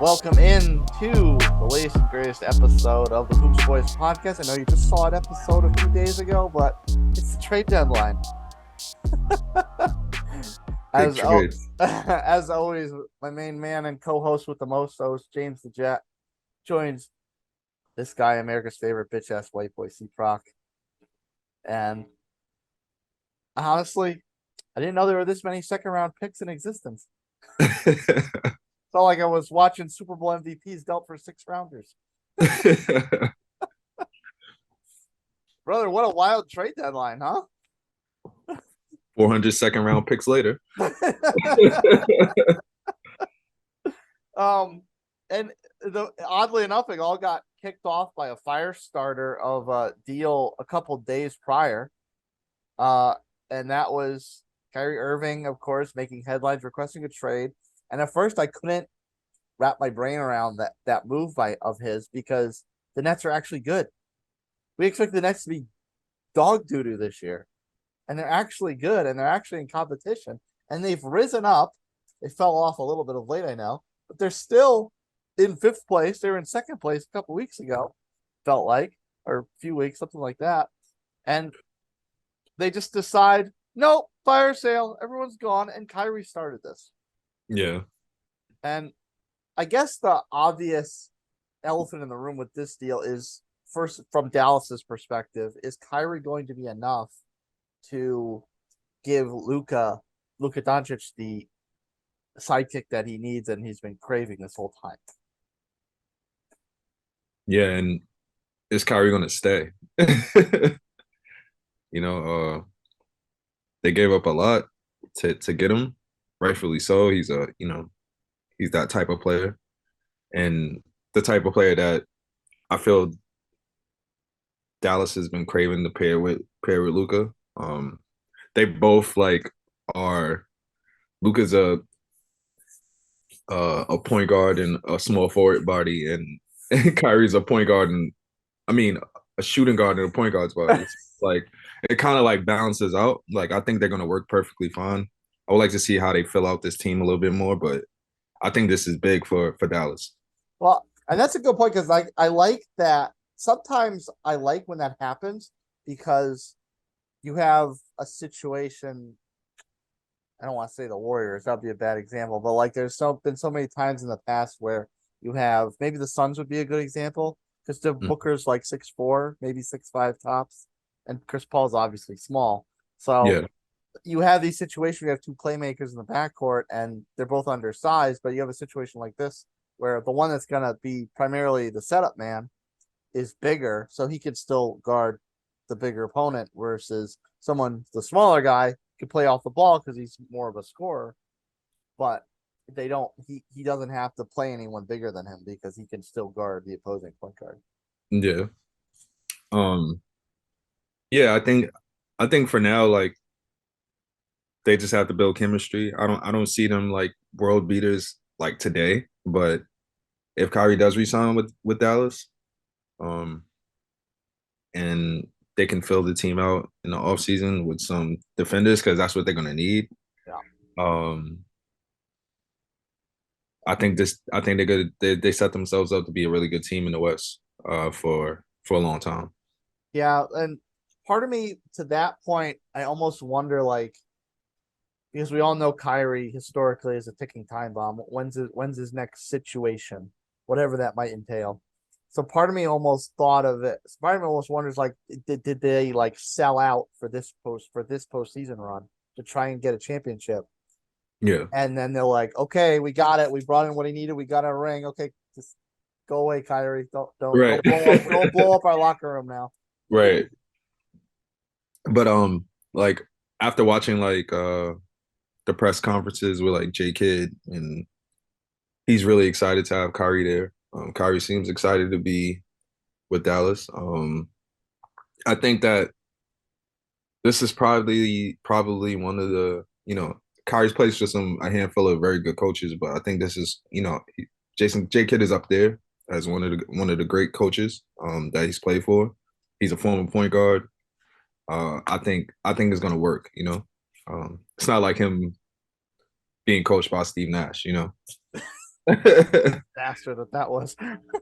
Welcome in to the latest and greatest episode of the Hoops Boys podcast. I know you just saw an episode a few days ago, but it's the trade deadline. as always, my main man and co-host with the most host, James the Jet, joins this guy, America's favorite bitch-ass white boy, CProc. And honestly, I didn't know there were this many second-round picks in existence. Felt like I was watching Super Bowl MVPs dealt for six-rounders. Brother, what a wild trade deadline, huh? 400 second-round picks later. And oddly enough, it all got kicked off by a fire starter of a deal a couple days prior. And that was Kyrie Irving, of course, making headlines, requesting a trade. And at first, I couldn't wrap my brain around that move of his because the Nets are actually good. We expect the Nets to be dog doo-doo this year. And they're actually good, and they're actually in competition. And they've risen up. They fell off a little bit of late, I know. But they're still in fifth place. They were in second place a couple weeks ago, felt like, or a few weeks, something like that. And they just decide, nope, fire sale. Everyone's gone. And Kyrie started this. Yeah. And I guess the obvious elephant in the room with this deal is, first, from Dallas's perspective, is Kyrie going to be enough to give Luka Doncic the sidekick that he needs and he's been craving this whole time? Yeah, and is Kyrie going to stay? They gave up a lot to get him, rightfully so. He's he's that type of player, and the type of player that I feel Dallas has been craving to pair with Luka. They both are. Luka's a point guard and a small forward body, and Kyrie's a point guard and a shooting guard and a point guard's body. It kind of balances out. I think they're gonna work perfectly fine. I would like to see how they fill out this team a little bit more, but I think this is big for Dallas. Well, and that's a good point because I like that. Sometimes I like when that happens because you have a situation. I don't want to say the Warriors, that'd be a bad example, but there's been so many times in the past where you have, maybe the Suns would be a good example because the Booker's 6'4", maybe 6'5" tops, and Chris Paul's obviously small. So yeah, you have these situations where you have two playmakers in the backcourt and they're both undersized, but you have a situation like this where the one that's going to be primarily the setup man is bigger, so he can still guard the bigger opponent versus the smaller guy can play off the ball because he's more of a scorer, but he doesn't have to play anyone bigger than him because he can still guard the opposing point guard. Yeah. Yeah, I think for now, they just have to build chemistry. I don't see them world beaters today, but if Kyrie does resign with Dallas, and they can fill the team out in the offseason with some defenders because that's what they're gonna need. Yeah. I think they're good. They set themselves up to be a really good team in the West for a long time. Yeah, and part of me to that point, I almost wonder because we all know Kyrie historically is a ticking time bomb. When's his next situation, whatever that might entail. So part of me almost thought of it. Part of me almost wonders did they sell out for this postseason run to try and get a championship? Yeah. And then they're like, okay, we got it. We brought in what he needed. We got a ring. Okay, just go away, Kyrie. Don't blow up our locker room now. Right. But after watching the press conferences with J Kidd, and he's really excited to have Kyrie there. Kyrie seems excited to be with Dallas. I think that this is probably one of the, Kyrie's placed with a handful of very good coaches, but I think this is, J Kidd is up there as one of the great coaches that he's played for. He's a former point guard. I think it's gonna work. It's not like him being coached by Steve Nash. Disaster that was.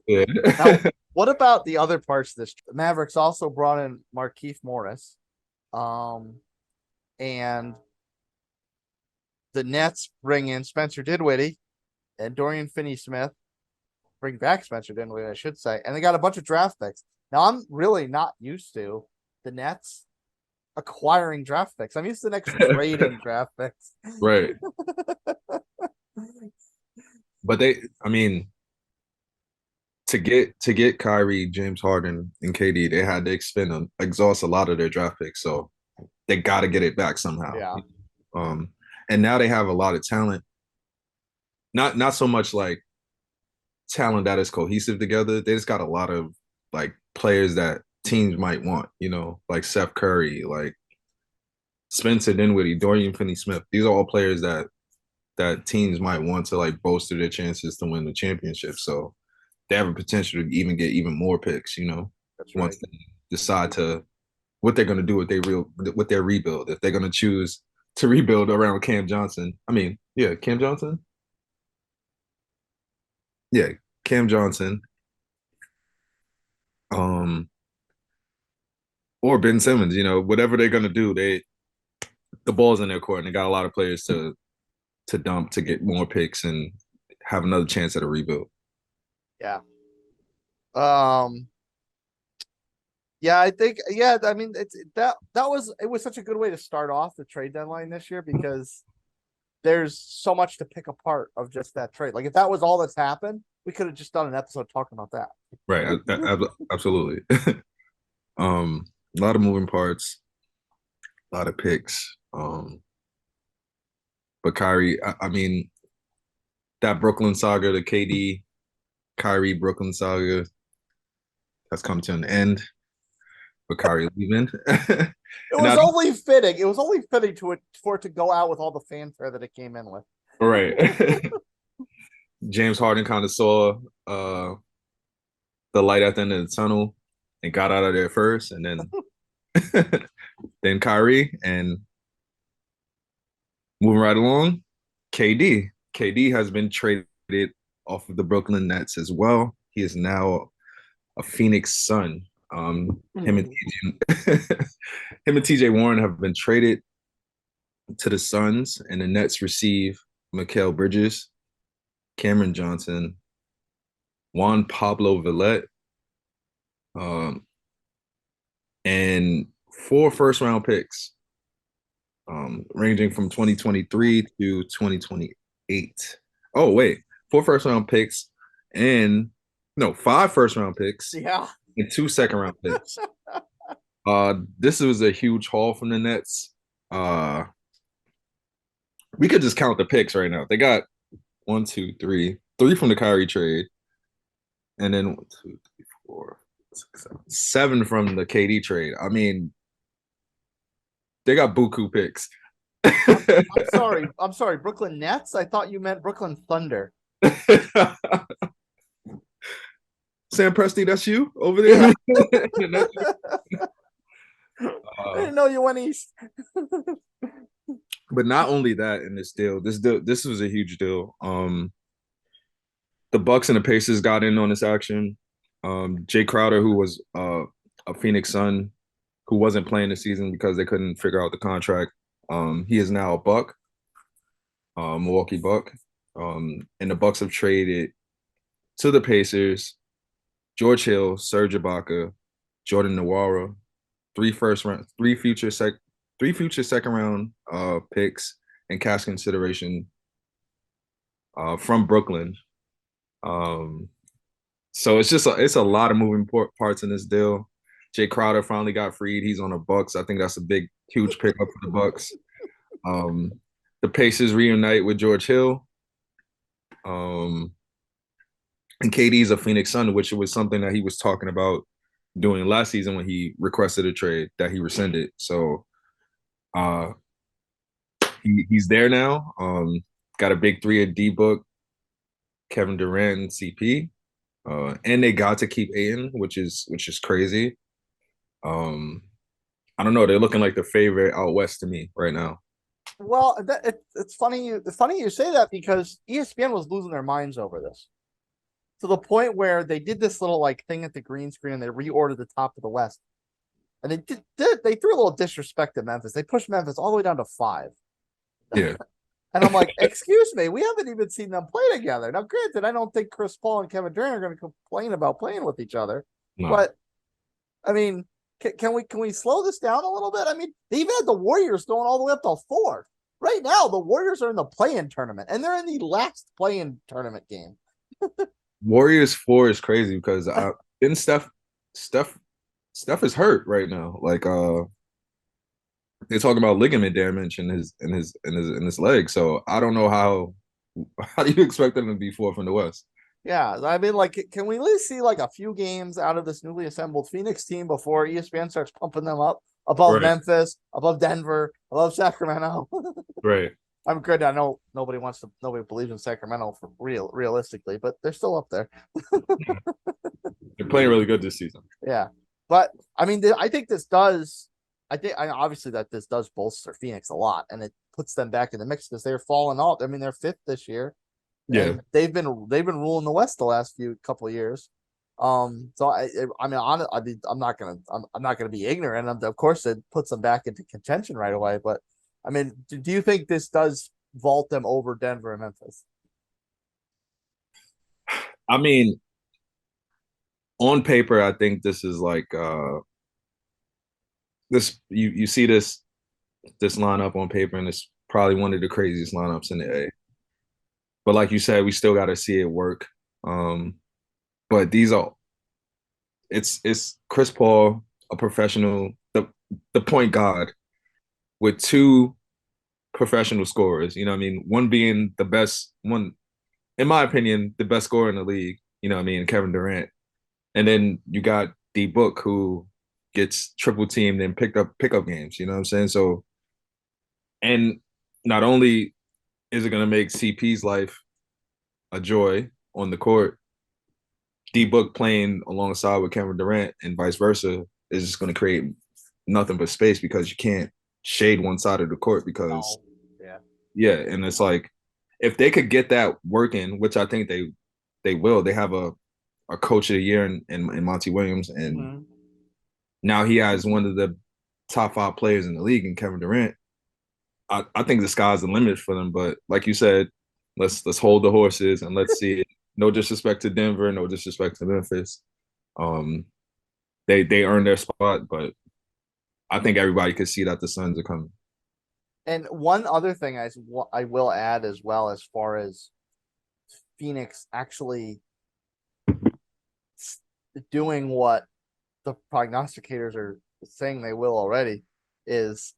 Yeah. Now, what about the other parts of this? Mavericks also brought in Markieff Morris, um, and the Nets bring in Spencer Dinwiddie and Dorian Finney-Smith. Bring back Spencer Dinwiddie, I should say, and they got a bunch of draft picks. Now, I'm really not used to the Nets acquiring draft picks. I'm used to the Nets trading draft picks. Right. But I mean, to get Kyrie, James Harden, and KD, they had to exhaust a lot of their draft picks. So they got to get it back somehow. Yeah. Um, and now they have a lot of talent. Not so much like talent that is cohesive together. They just got a lot of like players that teams might want. Like Seth Curry, like Spencer Dinwiddie, Dorian Finney-Smith. These are all players that teams might want to like bolster their chances to win the championship. So they have a potential to even get even more picks, That's right. once they decide to what they're going to do with their rebuild. If they're going to choose to rebuild around Cam Johnson. I mean, yeah, Cam Johnson. Yeah, Cam Johnson. Or Ben Simmons, whatever they're going to do, the ball's in their court and they got a lot of players to dump to get more picks and have another chance at a rebuild. Yeah. Yeah, I think I mean it was such a good way to start off the trade deadline this year because there's so much to pick apart of just that trade. Like if that was all that's happened, we could have just done an episode talking about that. Right. Absolutely. A lot of moving parts, a lot of picks. But Kyrie, I mean, that Brooklyn saga, the KD, Kyrie Brooklyn saga has come to an end with Kyrie leaving. It was only fitting. It was only fitting for it to go out with all the fanfare that it came in with. Right. James Harden kind of saw the light at the end of the tunnel and got out of there first, and then Kyrie, and moving right along, KD. KD has been traded off of the Brooklyn Nets as well. He is now a Phoenix Sun. Him and TJ Warren have been traded to the Suns, and the Nets receive Mikal Bridges, Cameron Johnson, Juan Pablo Villette, and 4 first-round picks, ranging from 2023 to 2028. Oh, wait. 4 first-round picks and 5 first-round picks. Yeah. And 2 second-round picks. This was a huge haul from the Nets. We could just count the picks right now. They got 1, 2, 3 from the Kyrie trade, and then 1, 2, 3, 4, 6, 7 from the KD trade. I mean, they got buku picks. I'm sorry, Brooklyn Nets? I thought you meant Brooklyn Thunder. Sam Presti, that's you over there? Yeah. I didn't know you went east. But not only that, in this was a huge deal. The Bucks and the Pacers got in on this action. Jay Crowder, who was a Phoenix Sun, who wasn't playing this season because they couldn't figure out the contract. He is now a Buck, Milwaukee Buck. And the Bucks have traded to the Pacers George Hill, Serge Ibaka, Jordan Nwora, 3 future second round picks and cash consideration from Brooklyn. So it's a lot of moving parts in this deal. Jay Crowder finally got freed. He's on the Bucks. I think that's a huge pickup for the Bucks. The Pacers reunite with George Hill. And KD's a Phoenix Sun, which was something that he was talking about doing last season when he requested a trade that he rescinded. So he's there now. Got a big 3 at D-Book, Kevin Durant, CP. And they got to keep Ayton, which is crazy. I don't know. They're looking like the favorite out west to me right now. Well, it's funny you say that because ESPN was losing their minds over this to the point where they did this little like thing at the green screen and they reordered the top of the West. And they threw a little disrespect at Memphis. They pushed Memphis all the way down to 5. Yeah, And I'm like, excuse me, we haven't even seen them play together. Now, granted, I don't think Chris Paul and Kevin Durant are going to complain about playing with each other. no, But I mean, can we slow this down a little bit? I mean, they've had the Warriors going all the way up to 4. Right now, the Warriors are in the play-in tournament, and they're in the last play-in tournament game. Warriors 4 is crazy because didn't Steph Steph is hurt right now. Like they're talking about ligament damage in his leg. So I don't know how do you expect them to be fourth in the West? Yeah, I mean, like, can we at least see like a few games out of this newly assembled Phoenix team before ESPN starts pumping them up above Right, Memphis, above Denver, above Sacramento? right. I'm good. I know nobody believes in Sacramento for realistically, but they're still up there. They're playing really good this season. Yeah, but I mean, I think this does. Obviously that this does bolster Phoenix a lot, and it puts them back in the mix because they're falling off. I mean, they're 5th this year, Yeah. and they've been ruling the West the last few couple of years. So I mean, I'm not gonna be ignorant. Of course, it puts them back into contention right away. But I mean, do you think this does vault them over Denver and Memphis? I mean, on paper, I think this is like this you see this lineup on paper, and it's probably one of the craziest lineups in the A. But like you said, we still got to see it work. But these are it's Chris Paul, a professional, the point guard with 2 professional scorers. You know what I mean? One being the best one, in my opinion, the best scorer in the league. You know what I mean? Kevin Durant, and then you got D Book who gets triple teamed and pickup games. You know what I'm saying? So, and not only is it going to make CP's life a joy on the court, D Book playing alongside with Kevin Durant and vice versa is just going to create nothing but space because you can't shade one side of the court because No. Yeah. yeah, and it's like if they could get that working, which I think they will. They have a coach of the year in Monty Williams, and Mm-hmm. now he has one of the top 5 players in the league in Kevin Durant. I think the sky's the limit for them. But like you said, let's hold the horses and let's see it. No disrespect to Denver, no disrespect to Memphis. Um, they earned their spot, but I think everybody could see that the Suns are coming. And one other thing I will add as well, as far as Phoenix actually doing what the prognosticators are saying they will already, is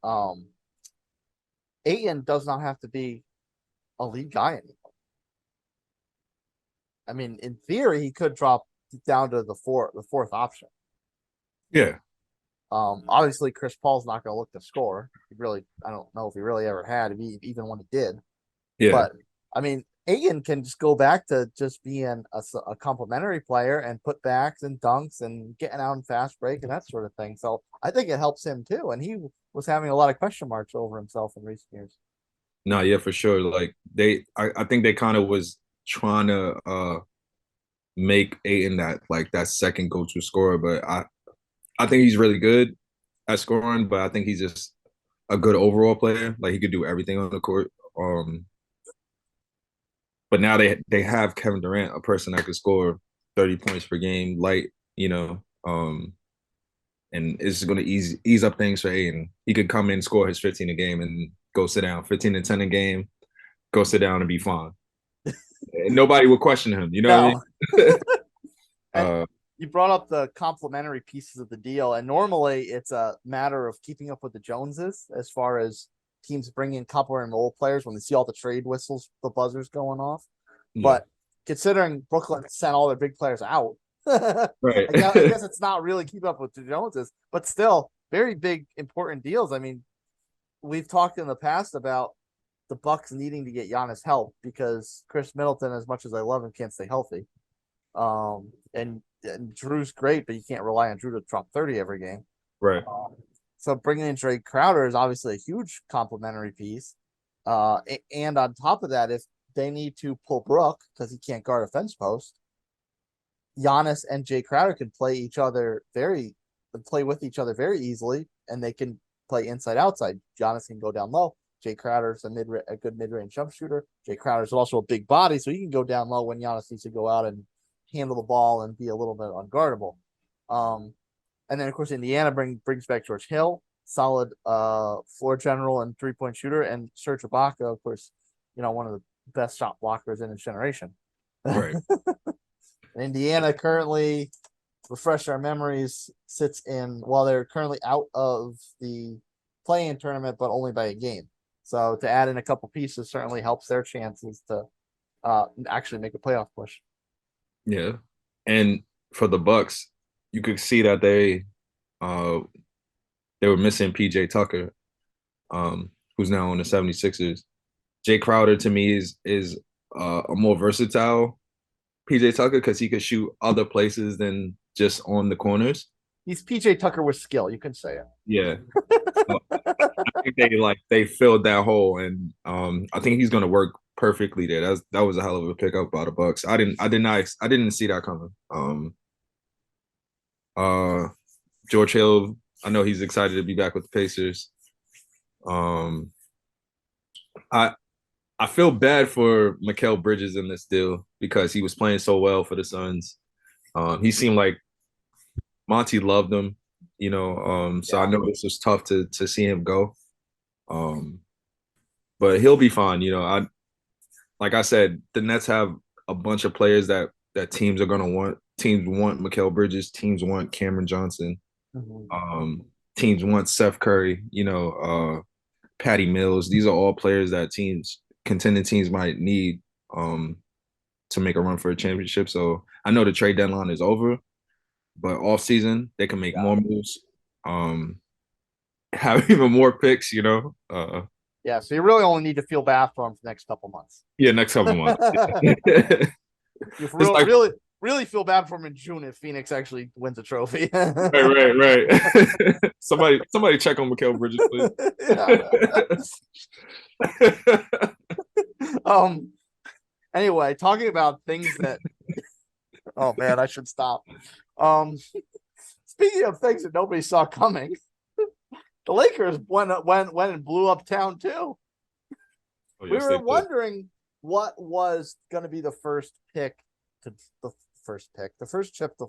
Aiton does not have to be a lead guy anymore. I mean, in theory, he could drop down to the fourth option. Yeah, Obviously, Chris Paul's not going to look to score. I don't know if he really ever had, even when he did. yeah. But I mean, Aiton can just go back to just being a complimentary player and put backs and dunks and getting out in fast break and that sort of thing. So I think it helps him too. And he was having a lot of question marks over himself in recent years. No, yeah, for sure. Like I think they kind of was trying to make Aiton that second go-to scorer, but I think he's really good at scoring, but I think he's just a good overall player. Like he could do everything on the court. But now they have Kevin Durant, a person that could score 30 points per game, light, and it's going to ease up things for Aiden. He could come in, score his 15 a game, and go sit down. 15 and 10 a game, go sit down and be fine. And nobody would question him. You know what I No. mean? And you brought up the complementary pieces of the deal, and normally it's a matter of keeping up with the Joneses as far as teams bringing couple and role players when they see all the trade whistles, the buzzers going off. Yeah. But considering Brooklyn sent all their big players out, Right. I guess it's not really keep up with the Joneses, but still very big, important deals. I mean, we've talked in the past about the Bucks needing to get Giannis help because Chris Middleton, as much as I love him, can't stay healthy. And Drew's great, but you can't rely on Drew to drop 30 every game. Right. So bringing in Drake Crowder is obviously a huge complimentary piece. And on top of that, if they need to pull Brook because he can't guard a fence post, Giannis and Jay Crowder can play with each other very easily, and they can play inside outside. Giannis can go down low. Jay Crowder's a good mid range jump shooter. Jay Crowder's also a big body, so he can go down low when Giannis needs to go out and handle the ball and be a little bit unguardable. And then of course Indiana brings back George Hill, solid floor general and 3-point shooter, and Serge Ibaka, of course, one of the best shot blockers in his generation. Right. Indiana currently, refresh our memories, sits in while they're currently out of the play-in tournament, but only by a game. So to add in a couple pieces certainly helps their chances to actually make a playoff push. Yeah. And for the Bucks, you could see that they were missing PJ Tucker, who's now on the 76ers. Jay Crowder to me is a more versatile PJ Tucker because he could shoot other places than just on the corners. He's PJ Tucker with skill, you can say it. Yeah. So I think they filled that hole, and I think he's gonna work perfectly there. That was a hell of a pickup by the Bucks. I didn't see that coming. George Hill, I know he's excited to be back with the Pacers. I I feel bad for Mikal Bridges in this deal because he was playing so well for the Suns. He seemed like Monty loved him, so I know this was tough to see him go. But he'll be fine. Like I said, the Nets have a bunch of players that teams are gonna want. Teams want Mikal Bridges. Teams want Cameron Johnson. Teams want Seth Curry. Patty Mills. These are all players that contending teams might need to make a run for a championship. So I know the trade deadline is over, but off season they can make more moves, have even more picks. Yeah, so you really only need to feel bad for him for the next couple months. Yeah, next couple months. You really feel bad for him in June if Phoenix actually wins a trophy. Right. somebody check on Mikal Bridges, please. Anyway, talking about things that oh man, I should stop. Speaking of things that nobody saw coming, the Lakers went and blew up town too. Oh, yes, we were wondering what was going to be the first chip to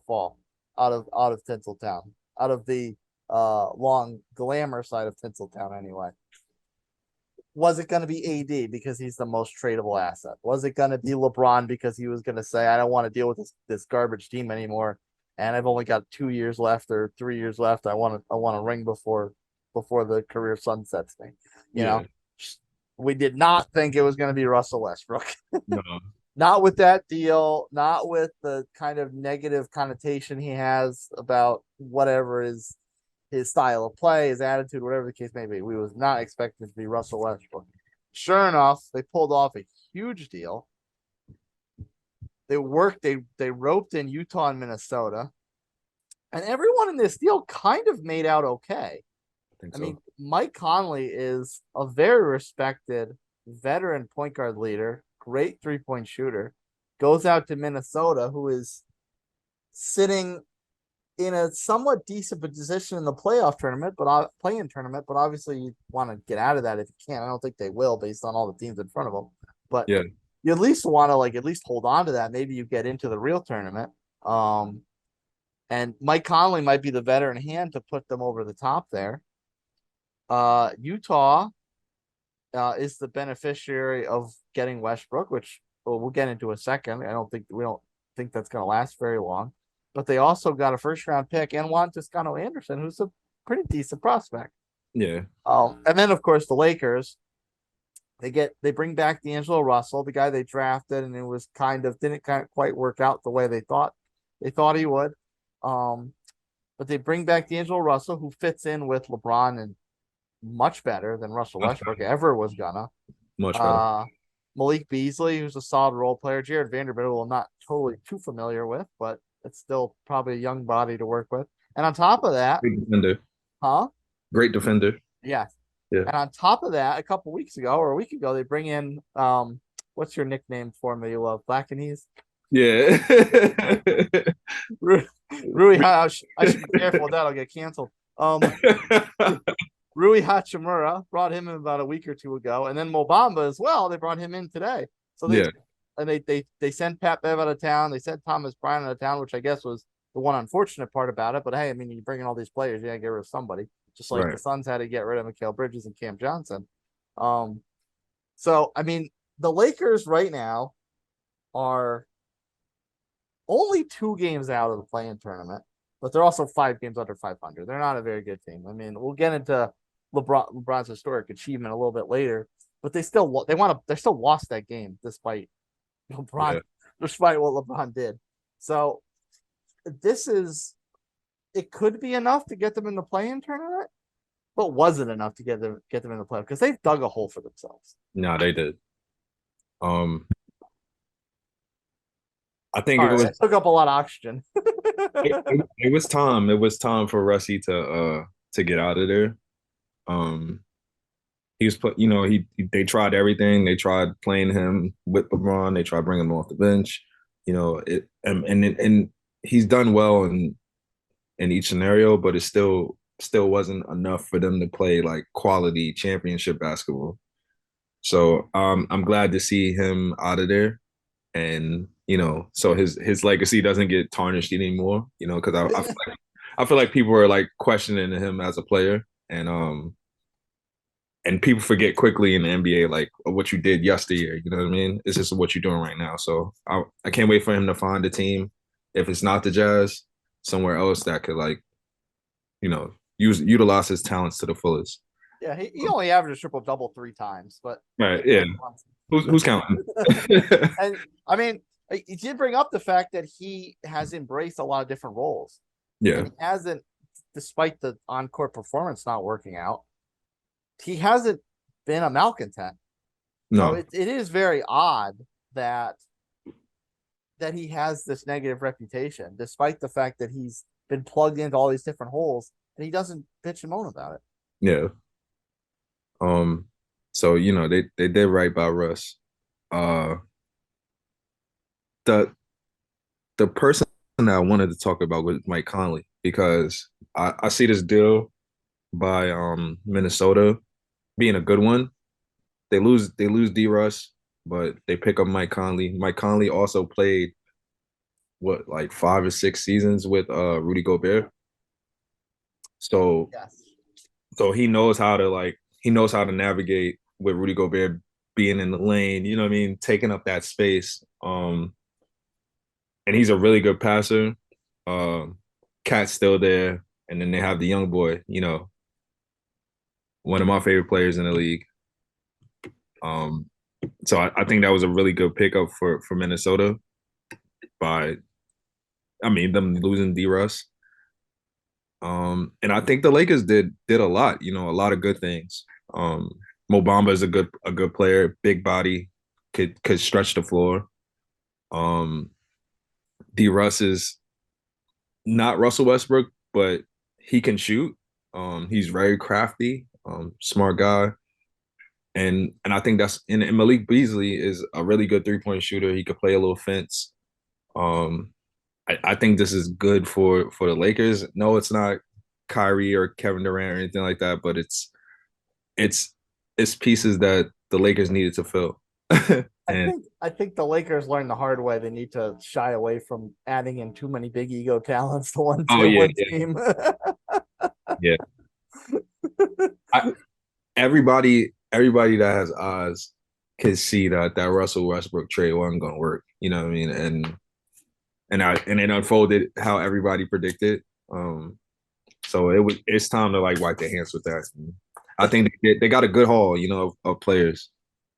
fall out of Tinseltown, out of the long glamour side of Tinseltown anyway. Was it going to be AD because he's the most tradable asset? Was it going to be LeBron because he was going to say, I don't want to deal with this garbage team anymore, and I've only got 2 years left or 3 years left. I want a ring before the career sunsets me. You know, we did not think it was going to be Russell Westbrook. No. Not with that deal, not with the kind of negative connotation he has about whatever his style of play, his attitude, whatever the case may be. We was not expecting it to be Russell Westbrook. Sure enough, they pulled off a huge deal. They roped in Utah and Minnesota. And everyone in this deal kind of made out okay. I mean, Mike Conley is a very respected veteran point guard leader, great 3-point shooter, goes out to Minnesota, who is sitting in a somewhat decent position in the playoff tournament, play-in tournament, but obviously you want to get out of that if you can. I don't think they will based on all the teams in front of them. But yeah, you at least want to at least hold on to that. Maybe you get into the real tournament. And Mike Conley might be the veteran hand to put them over the top there. Utah is the beneficiary of getting Westbrook, which we'll get into in a second. We don't think that's going to last very long. But they also got a first-round pick and Juan Toscano Anderson, who's a pretty decent prospect. Yeah. And then of course the Lakers, they bring back D'Angelo Russell, the guy they drafted, and it was didn't quite work out the way they thought he would. But they bring back D'Angelo Russell, who fits in with LeBron and much better than Russell Westbrook ever was gonna. Much better. Malik Beasley, who's a solid role player. Jared Vanderbilt, I'm not totally too familiar with, but it's still probably a young body to work with. And on top of that, great defender. huh? Great defender. Yeah. Yeah. And on top of that, a couple weeks ago or a week ago, they bring in what's your nickname for me? You love Black and Ease? Yeah. Rui, I should be careful with that. I'll get canceled. Rui Hachimura brought him in about a week or two ago, and then Mobamba as well. They brought him in today. So Yeah. they sent Pat Bev out of town. They sent Thomas Bryant out of town, which I guess was the one unfortunate part about it. But hey, I mean, you bring in all these players, you gotta get rid of somebody. Just like Right. the Suns had to get rid of Mikal Bridges and Cam Johnson. Um, so I mean, the Lakers right now are only 2 games out of the play-in tournament, but they're also 5 games under 500. They're not a very good team. I mean, we'll get into LeBron's historic achievement a little bit later, but they still lost that game despite LeBron, Yeah. despite what LeBron did. So it could be enough to get them in the play-in tournament, but wasn't enough to get them in the playoff because they've dug a hole for themselves. No, they did. I think it Sorry, was I took up a lot of oxygen. it was time. It was time for Russy to get out of there. Um, he was put, they tried everything. They tried playing him with LeBron. They tried bringing him off the bench. And he's done well in each scenario, but it still wasn't enough for them to play like quality championship basketball. So I'm glad to see him out of there, and so his legacy doesn't get tarnished anymore. Because I feel like people are like questioning him as a player, and people forget quickly in the NBA like what you did yesteryear. You know what I mean? It's just what you're doing right now. So I can't wait for him to find a team, if it's not the Jazz, somewhere else that could like utilize his talents to the fullest. Yeah, he only averaged triple double 3 times, but Right? Yeah. Who's counting? and I mean, he did bring up the fact that he has embraced a lot of different roles. Yeah. And he hasn't, despite the on-court performance not working out, he hasn't been a malcontent. No. So it is very odd that he has this negative reputation, despite the fact that he's been plugged into all these different holes, and he doesn't bitch and moan about it. Yeah. So they did right by Russ. The person that I wanted to talk about was Mike Conley, because I see this deal by Minnesota being a good one. They lose D Russ, but they pick up Mike Conley. Mike Conley also played what, like 5 or 6 seasons with Rudy Gobert. So Yes. so he knows how to navigate with Rudy Gobert being in the lane, you know what I mean, taking up that space. And he's a really good passer. Cat's still there, and then they have the young boy, one of my favorite players in the league. So I think that was a really good pickup for Minnesota by, them losing D Russ. And I think the Lakers did a lot, a lot of good things. Mo Bamba is a good player, big body, could stretch the floor. D Russ is not Russell Westbrook, but he can shoot. He's very crafty, smart guy. And I think and Malik Beasley is a really good 3-point shooter. He could play a little fence. I think this is good for the Lakers. No, it's not Kyrie or Kevin Durant or anything like that, but it's pieces that the Lakers needed to fill. I think the Lakers learned the hard way. They need to shy away from adding in too many big ego talents to one team. Yeah. Everybody that has eyes can see that Russell Westbrook trade wasn't going to work. You know what I mean? And it unfolded how everybody predicted. So it's time to like wipe their hands with that. I think they got a good haul, of players.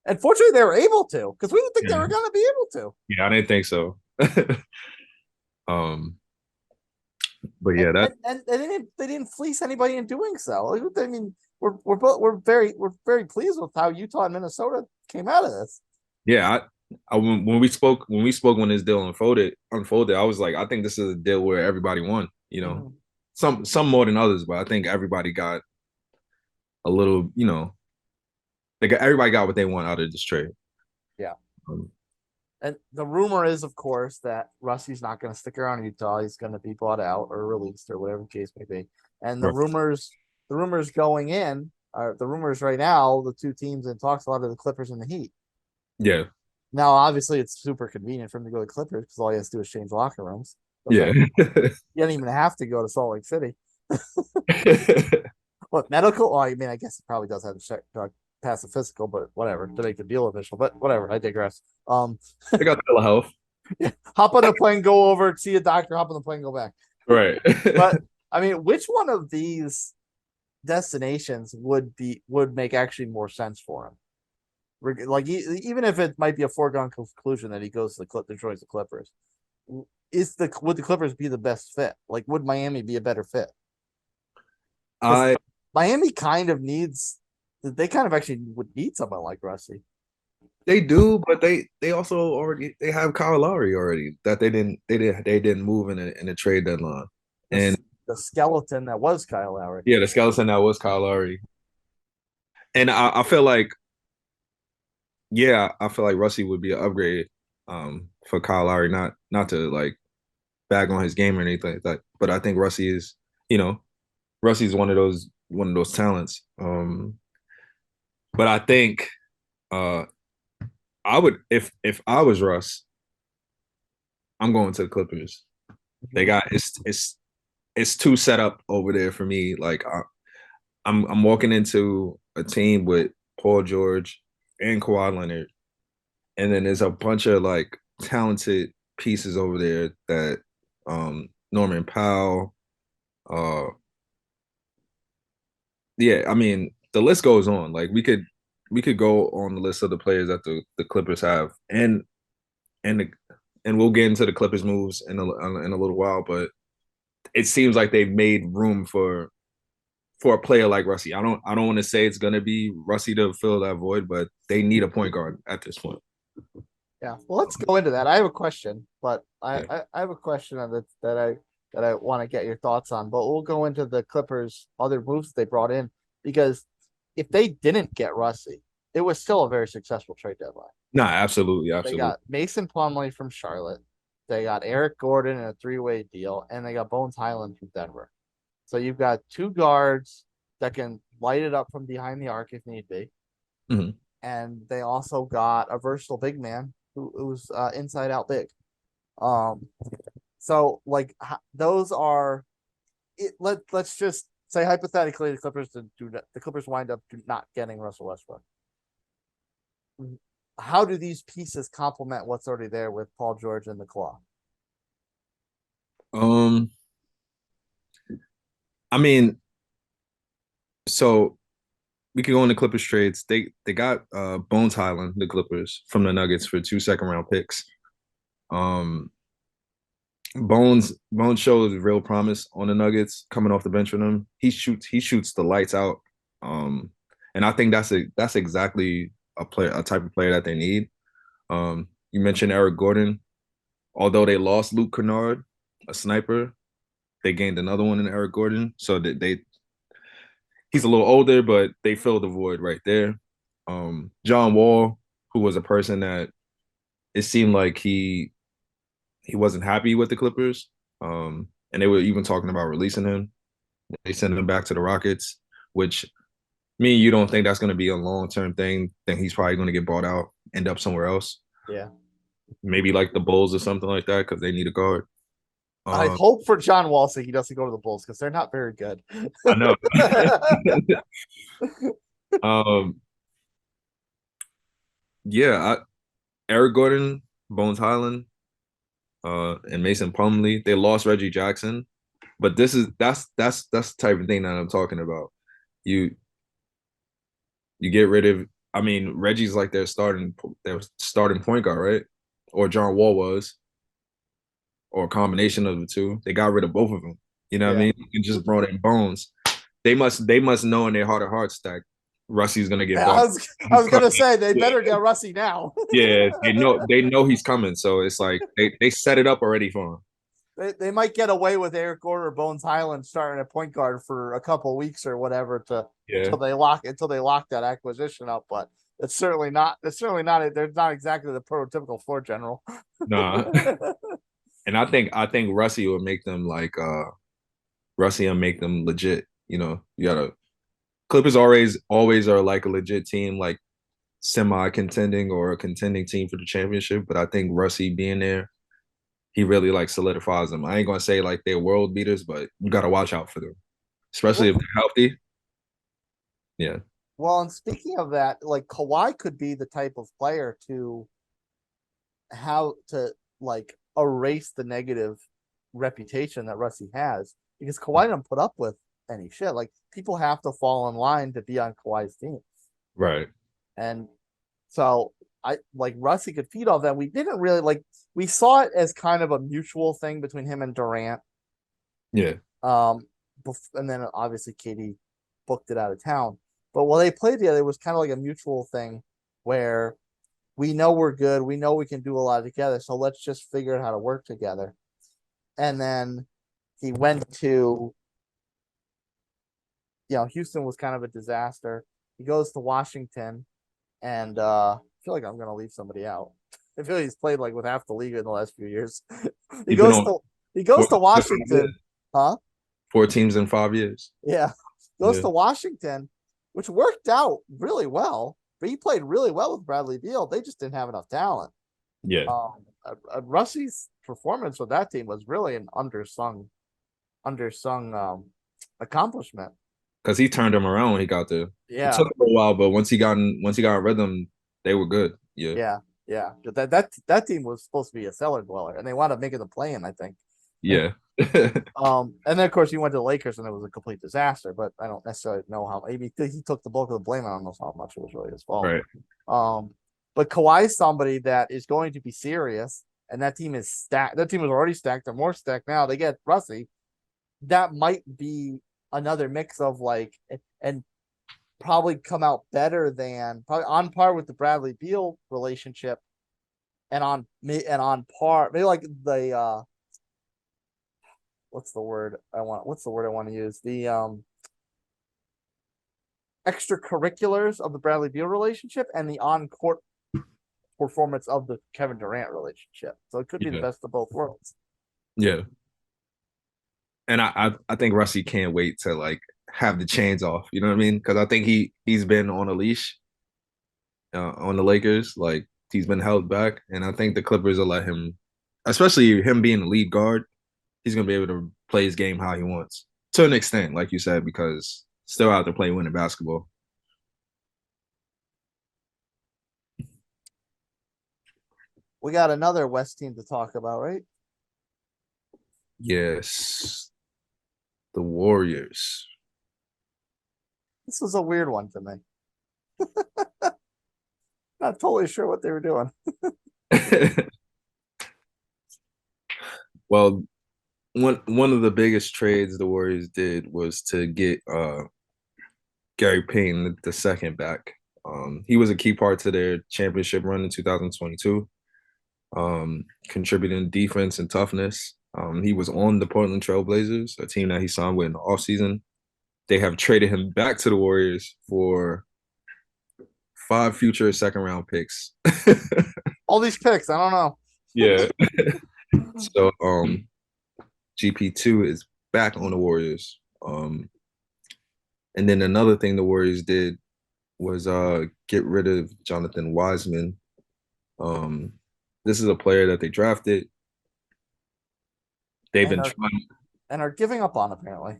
And fortunately, they were able to, because we didn't think they were going to be able to. Yeah, I didn't think so. But yeah, and they didn't fleece anybody in doing so. I mean, we're very pleased with how Utah and Minnesota came out of this. Yeah, when we spoke when this deal unfolded, I was like, I think this is a deal where everybody won. Some more than others, but I think everybody got a little, everybody got what they want out of this trade. Yeah. Um, And the rumor is, of course, that Russy's not going to stick around in Utah. He's going to be bought out or released or whatever the case may be. And right. the rumors going in, are the rumors right now, the two teams in talks a lot of the Clippers and the Heat. Yeah. Now, obviously, it's super convenient for him to go to Clippers because all he has to do is change locker rooms. Yeah. You don't even have to go to Salt Lake City. What medical? Well, I mean, I guess he probably does have to check, pass the physical, but whatever to make the deal official. But whatever, I digress. They got telehealth. Yeah, hop on the plane, go over, see a doctor, hop on the plane, go back. Right. But I mean, which one of these destinations would make actually more sense for him? Like even if it might be a foregone conclusion that he goes to the joins the Clippers, would the Clippers be the best fit? Like, would Miami be a better fit? Because I Miami kind of needs, they kind of actually would need someone like Russy. They do, but they also already they have Kyle Lowry already that they didn't move in the trade deadline. The, And the skeleton that was Kyle Lowry. yeah, the skeleton that was Kyle Lowry. And I feel like I feel like Russy would be an upgrade for Kyle Lowry, not to like bag on his game or anything like that. But I think Russy's one of those talents. But I think uh I would if I was Russ, I'm going to the Clippers. They got it's too set up over there for me. Like I'm walking into a team with Paul George and Kawhi Leonard, and then there's a bunch of like talented pieces over there that Norman Powell, uh yeah, I mean the list goes on. Like we could go on the list of the players that the Clippers have, and the, and we'll get into the Clippers moves in a little while, but it seems like they've made room for a player like Russy. I don't want to say it's gonna be Russy to fill that void, but they need a point guard at this point. Yeah. Well, let's go into that. I have a question, but Yeah. I have a question on that I want to get your thoughts on. But we'll go into the Clippers' other moves they brought in because if they didn't get Russy, it was still a very successful trade deadline. Nah, absolutely, They absolutely. got Mason Plumlee from Charlotte. They got Eric Gordon in a three-way deal, and they got Bones Highland from Denver. So you've got two guards that can light it up from behind the arc if need be. Mhm. And they also got a versatile big man who's inside out big. Um, so like those are it. Let's just say hypothetically the Clippers wind up not getting Russell Westbrook. How do these pieces complement what's already there with Paul George and the Claw? Um, I mean, so we could go into Clippers trades. They got Bones Highland, the Clippers, from the Nuggets for 2 second-round picks. Um, Bones shows real promise on the Nuggets coming off the bench for them. He shoots the lights out. Um, and I think that's exactly a type of player that they need. You mentioned Eric Gordon. Although they lost Luke Kennard, a sniper, they gained another one in Eric Gordon. So he's a little older, but they filled the void right there. John Wall, who was a person that it seemed like he wasn't happy with the Clippers. And they were even talking about releasing him. They sent him back to the Rockets, which me and you don't think that's going to be a long-term thing. Think he's probably going to get bought out, end up somewhere else. Yeah. Maybe like the Bulls or something like that because they need a guard. I Um, hope for John Wall sake he doesn't go to the Bulls because they're not very good. I know. um, yeah, Eric Gordon, Bones Highland, and Mason Plumlee. They lost Reggie Jackson, but that's the type of thing that I'm talking about. You you get rid of. I mean, Reggie's like their starting point guard, right? Or John Wall was, or a combination of the two. They got rid of both of them. You know what I Yeah. mean? And just brought in Bones. They must know in their heart of hearts that Russy's gonna get I bought. was I was gonna say they better get Russy now. Yeah, they know he's coming. So it's like they set it up already for him. They might get away with Eric Gordon or Bones Highland starting at point guard for a couple weeks or whatever Yeah. until they lock that acquisition up. But it's certainly not. It's certainly not. They're not exactly the prototypical floor general. Nah. And I think Russy will make them like Russy will make them legit. You know, you gotta Clippers always are like a legit team, like semi contending or a contending team for the championship. But I think Russy being there, he really like solidifies them. I ain't gonna say like they're world beaters, but you gotta watch out for them, especially if Well, they're healthy. Yeah, well, and speaking of that, like Kawhi could be the type of player to how to like erase the negative reputation that Rusty has because Kawhi didn't put up with any shit. Like people have to fall in line to be on Kawhi's team. right. And so I like Rusty could feed off that. We didn't really like we saw it as kind of a mutual thing between him and Durant. Yeah, Um and then obviously Katie booked it out of town. But while they played together, it was kind of like a mutual thing where we know we're good. We know we can do a lot together. So let's just figure out how to work together. And then he went to, Houston was kind of a disaster. He goes to Washington, and I feel like I'm going to leave somebody out. I feel like he's played like with half the league in the last few years. he he's been goes on to he goes four, to Washington, huh? 4 teams in 5 years. Yeah, goes Yeah, to Washington, which worked out really well. But he played really well with Bradley Beal. They just didn't have enough talent. yeah, Russy's performance with that team was really an undersung accomplishment. because he turned them around when he got there. It Yeah, took him a while, but once he got in rhythm, they were good. Yeah, yeah, yeah. That team was supposed to be a cellar dweller, and they wound up making the play in, I think. yeah, And then of course he went to the Lakers, and it was a complete disaster. But I don't necessarily know how. Maybe he took the bulk of the blame. I don't know how much it was really his fault. right. But Kawhi is somebody that is going to be serious, and that team is stacked. That team is already stacked. They're more stacked now. They get Russy. That might be another mix of like and probably come out better than probably on par with the Bradley Beal relationship and on par maybe like the what's the word I want to use the extracurriculars of the Bradley Beal relationship and the on-court performance of the Kevin Durant relationship. So it could be the Yeah, best of both worlds. yeah. And I think Rusty can't wait to like have the chains off. You know what I mean? Because I think he's been on a leash on the Lakers. Like he's been held back, and I think the Clippers will let him, especially him being the lead guard. He's gonna be able to play his game how he wants to an extent, like you said, because still out to play winning basketball. We got another West team to talk about, right? Yes, the Warriors. This was a weird one to me. Not totally sure what they were doing. Well, one of the biggest trades the Warriors did was to get Gary Payton the second back. He was a key part to their championship run in 2022, contributing defense and toughness. He was on the Portland Trailblazers, a team that he signed with in the offseason. They have traded him back to the Warriors for 5 future second round picks. All these picks, I don't know. Yeah. So GP2 is back on the Warriors. And then another thing the Warriors did was get rid of Jonathan Wiseman. This is a player that they drafted. They've and been are trying. and are giving up on apparently.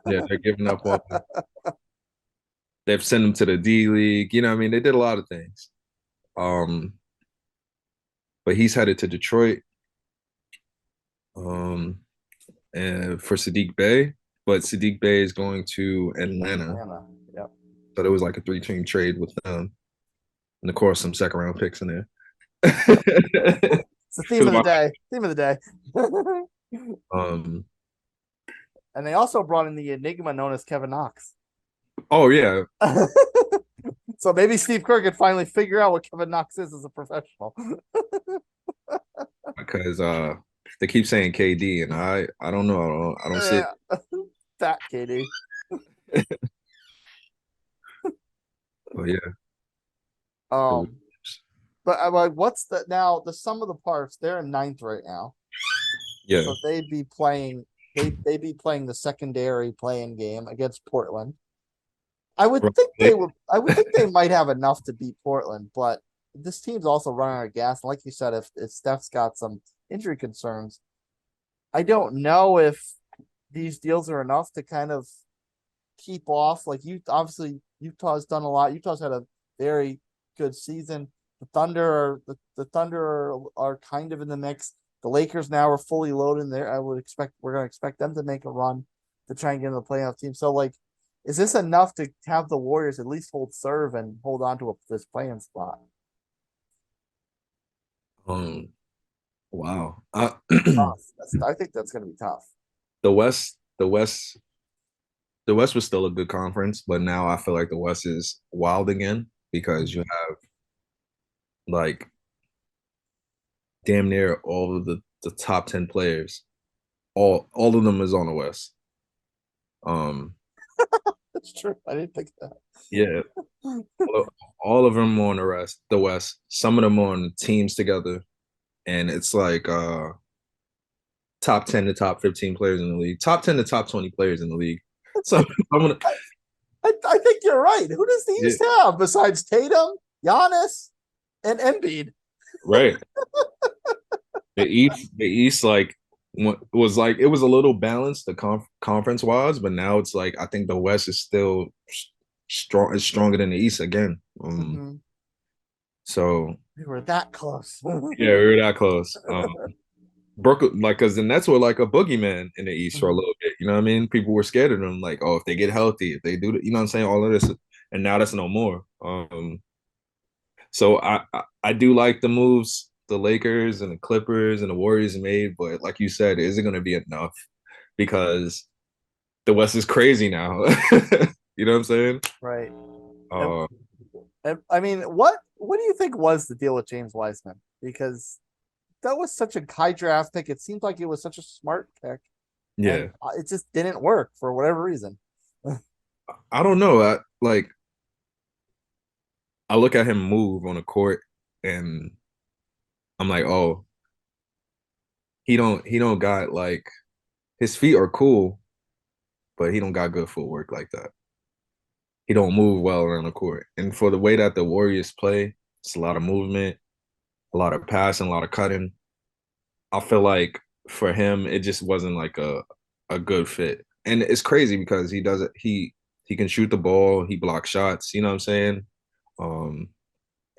Yeah, they're giving up on him. They've sent him to the D League. You know what I mean? They did a lot of things. Um, but he's headed to Detroit. And for Sadiq Bey, but Sadiq Bey is going to Atlanta. Yep. So there was like a 3-team trade with them. And of course, some second round picks in there. It's the theme of the day. Theme of the day. um, And they also brought in the enigma known as Kevin Knox. oh yeah, So maybe Steve Kerr could finally figure out what Kevin Knox is as a professional. because They keep saying KD, and I don't know. I don't see Yeah, fat KD. it. But yeah, the, Um, but I'm like, what's the now the sum of the parts? They're in ninth right now, yeah. so they'd be playing. They'd be playing the secondary playing game against Portland. I would think they Right. would. I would think they might have enough to beat Portland, but this team's also running out of gas. And like you said, if Steph's got some injury concerns, I don't know if these deals are enough to kind of keep off. Like you, obviously, Utah's done a lot. Utah's had a very good season. The Thunder are kind of in the mix. The Lakers now are fully loaded. There, I would expect we're going to expect them to make a run to try and get in the playoff team. So, like, is this enough to have the Warriors at least hold serve and hold on to this playing spot? Um. Wow. Tough. I think that's going to be tough. The West. The West was still a good conference, but now I feel like the West is wild again because you have like damn near all of the top 10 players. All of them is on the West. Um, That's true. I didn't think that. yeah, all of them on the West. Some of them on teams together, and it's like top 10 to top 15 players in the league, top 10 to top 20 players in the league. So I'm gonna, I think you're right. Who does the yeah, East have besides Tatum, Giannis, and Embiid? right. The East, like was like it was a little balanced the conference wise, but now it's like I think the West is still strong. It's stronger than the East again. Mm-hmm. So We were that close. yeah, we were that close. Brooklyn, like, because the Nets were like a boogeyman in the East for a little bit. You know what I mean? People were scared of them. Like, oh, if they get healthy, if they do, you know what I'm saying? All of this, and now that's no more. So I do like the moves the Lakers and the Clippers and the Warriors made, but like you said, is it going to be enough? Because the West is crazy now. You know what I'm saying? Right. And, Uh, I mean, what do you think was the deal with James Wiseman? Because that was such a high draft pick. It seemed like it was such a smart pick, and yeah, it just didn't work for whatever reason. I don't know. I look at him move on the court, and I'm like, oh, he don't got like his feet are cool, but he don't got good footwork like that. He don't move well around the court, and for the way that the Warriors play, it's a lot of movement, a lot of passing, a lot of cutting. I feel like for him, it just wasn't like a good fit. And it's crazy because he does it. He can shoot the ball. He blocks shots. You know what I'm saying? Um,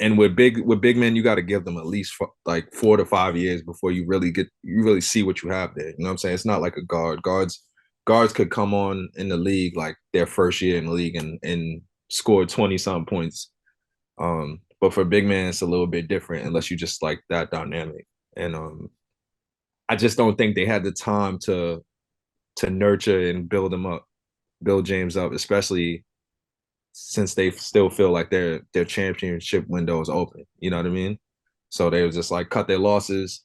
and with big men, you got to give them at least like 4 to 5 years before you really see what you have there. You know what I'm saying? It's not like a guard. Guards could come on in the league like their first year in the league and score 20 something points. But for big man, it's a little bit different unless you just like that dynamic. And I just don't think they had the time to nurture and build him up, build James up, especially since they still feel like their championship window is open. You know what I mean? So they was just like cut their losses,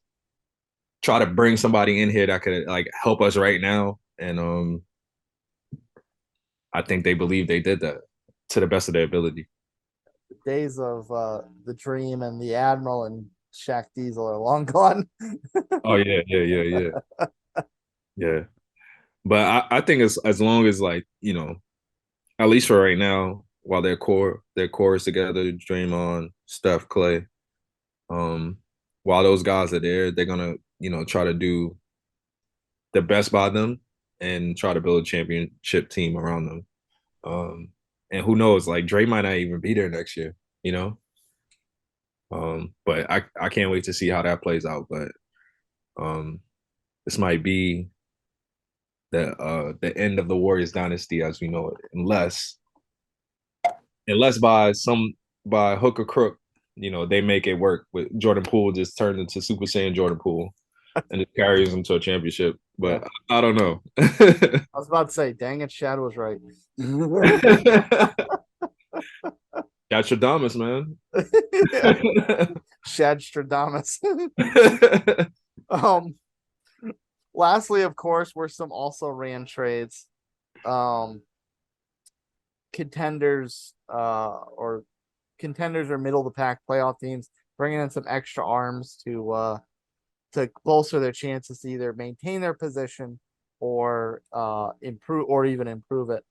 try to bring somebody in here that could like help us right now. And I think they believe they did that to the best of their ability. The days of the Dream and the Admiral and Shaq Diesel are long gone. Oh yeah, yeah, yeah, yeah, yeah. But I think as long as like, at least for right now, while their core is together, Draymond, Steph, Clay, um, while those guys are there, they're gonna, try to do the best by them and try to build a championship team around them. And who knows, like Dre might not even be there next year, you know? But I can't wait to see how that plays out. But um this might be the end of the Warriors dynasty as we know it, unless by hook or crook, they make it work. With Jordan Poole just turned into Super Saiyan Jordan Poole and it carries them to a championship. Yeah, But I don't know. I was about to say, dang it, Shad was right. Got your Damas, man. Shad Stradamus. um, lastly, of course, were some also ran trades. Um, contenders, or contenders or middle of the pack playoff teams bringing in some extra arms to bolster their chances to either maintain their position or improve or even improve it.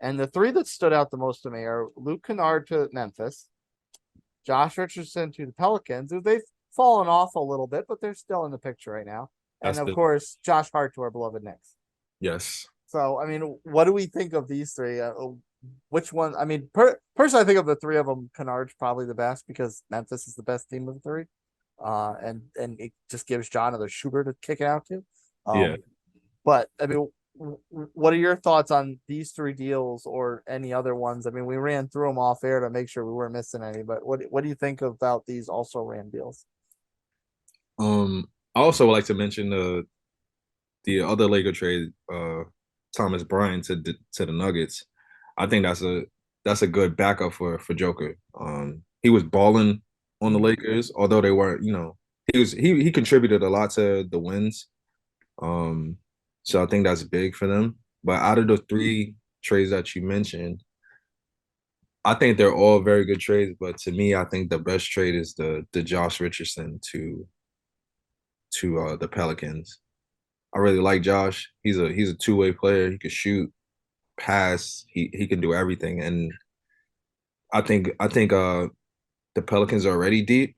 And the three that stood out the most to me are Luke Kennard to Memphis, Josh Richardson to the Pelicans, who they've fallen off a little bit, but they're still in the picture right now. And That's of the course, Josh Hart to our beloved Knicks. yes. So, I mean, what do we think of these three? Which one? I mean, personally, I think of the three of them, Kennard's probably the best because Memphis is the best team of the three. And it just gives John another shooter to kick it out to. Yeah. But I mean, what are your thoughts on these three deals or any other ones? I mean, we ran through them off air to make sure we weren't missing any. But what do you think about these also ran deals? I also would like to mention the other Laker trade, Thomas Bryant to the Nuggets. I think that's a good backup for Joker. He was balling on the Lakers, although they weren't. He contributed a lot to the wins. So I think that's big for them. But out of the three trades that you mentioned, I think they're all very good trades. But to me, I think the best trade is the Josh Richardson to the Pelicans. I really like Josh. He's a two-way player. He can shoot, pass. He can do everything. And I think the Pelicans are already deep.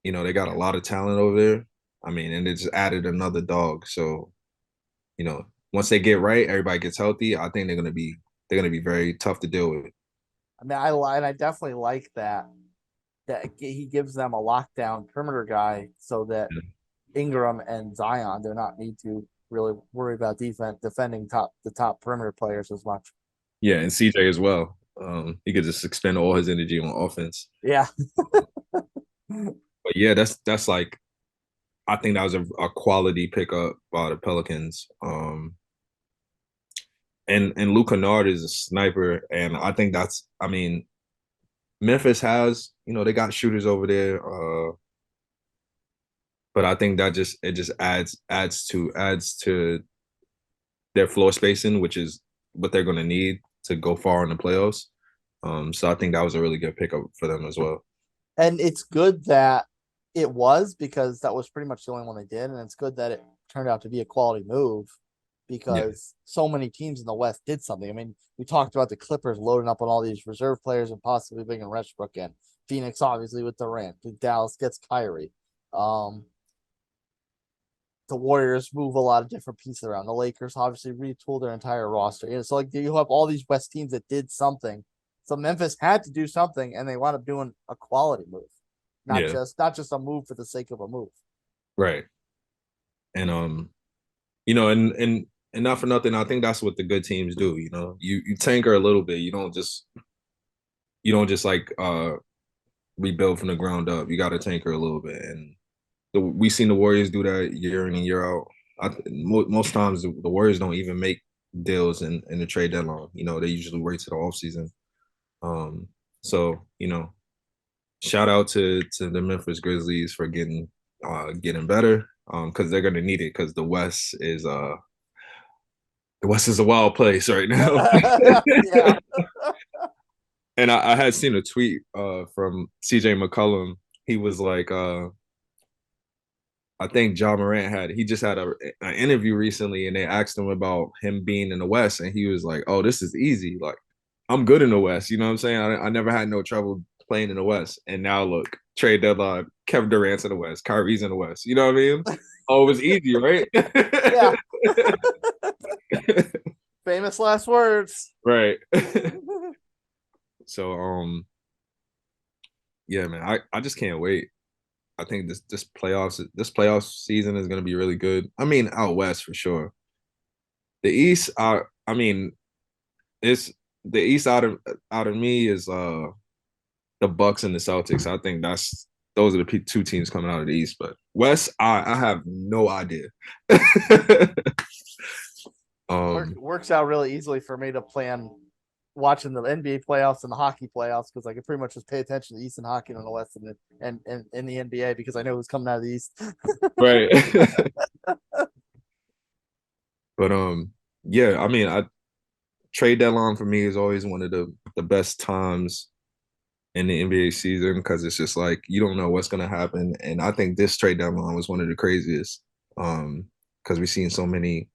They got a lot of talent over there. I mean, and they just added another dog. So, once they get right, everybody gets healthy. I think they're gonna be very tough to deal with. I mean, I definitely like that he gives them a lockdown perimeter guy so that Ingram and Zion do not need to really worry about defending the top perimeter players as much. Yeah, and CJ as well. He could just expend all his energy on offense. Yeah. But yeah, that's like I think that was a quality pickup by the Pelicans. And Luka Nard is a sniper, and I think I mean, Memphis has, they got shooters over there, but I think that just adds to their floor spacing, which is what they're going to need to go far in the playoffs. So I think that was a really good pickup for them as well. And it's good that it was because that was pretty much the only one they did. And it's good that it turned out to be a quality move Yeah, because so many teams in the West did something. I mean, we talked about the Clippers loading up on all these reserve players and possibly bringing Westbrook in. Phoenix, obviously, with Durant. Dallas gets Kyrie. Um, the Warriors move a lot of different pieces around. The Lakers obviously retool their entire roster. So like you have all these West teams that did something. So Memphis had to do something, and they wound up doing a quality move, not yeah, just a move for the sake of a move. right. And and not for nothing, I think that's what the good teams do. You tanker a little bit. You don't just like rebuild from the ground up. You got to tanker a little bit, and we seen the Warriors do that year in and year out. Most times the Warriors don't even make deals in the trade deadline. They usually wait to the offseason. So shout out to the Memphis Grizzlies for getting better. Because they're gonna need it because the West is a wild place right now. Yeah. And I had seen a tweet from CJ McCollum. He was like, I think John Morant he just had an interview recently, and they asked him about him being in the West, and he was like, "Oh, this is easy. Like, I'm good in the West. You know what I'm saying? I never had no trouble playing in the West. And now look, trade deadline, Kevin Durant's in the West, Kyrie's in the West. You know what I mean? Oh, it was easy, right? Yeah. Famous last words. Right. So, yeah, man, I just can't wait. I think this playoff season is going to be really good. I mean, out west for sure. The East, I mean, it's the East out of me is the Bucks and the Celtics. I think those are the two teams coming out of the East. But West, I have no idea. Works out really easily for me to plan watching the NBA playoffs and the hockey playoffs because I can pretty much just pay attention to the East and hockey and the West and in the NBA because I know who's coming out of the East. Right. But yeah, I mean, I trade deadline for me is always one of the best times in the NBA season because it's just like you don't know what's gonna happen. And I think this trade deadline was one of the craziest. Because we've seen so many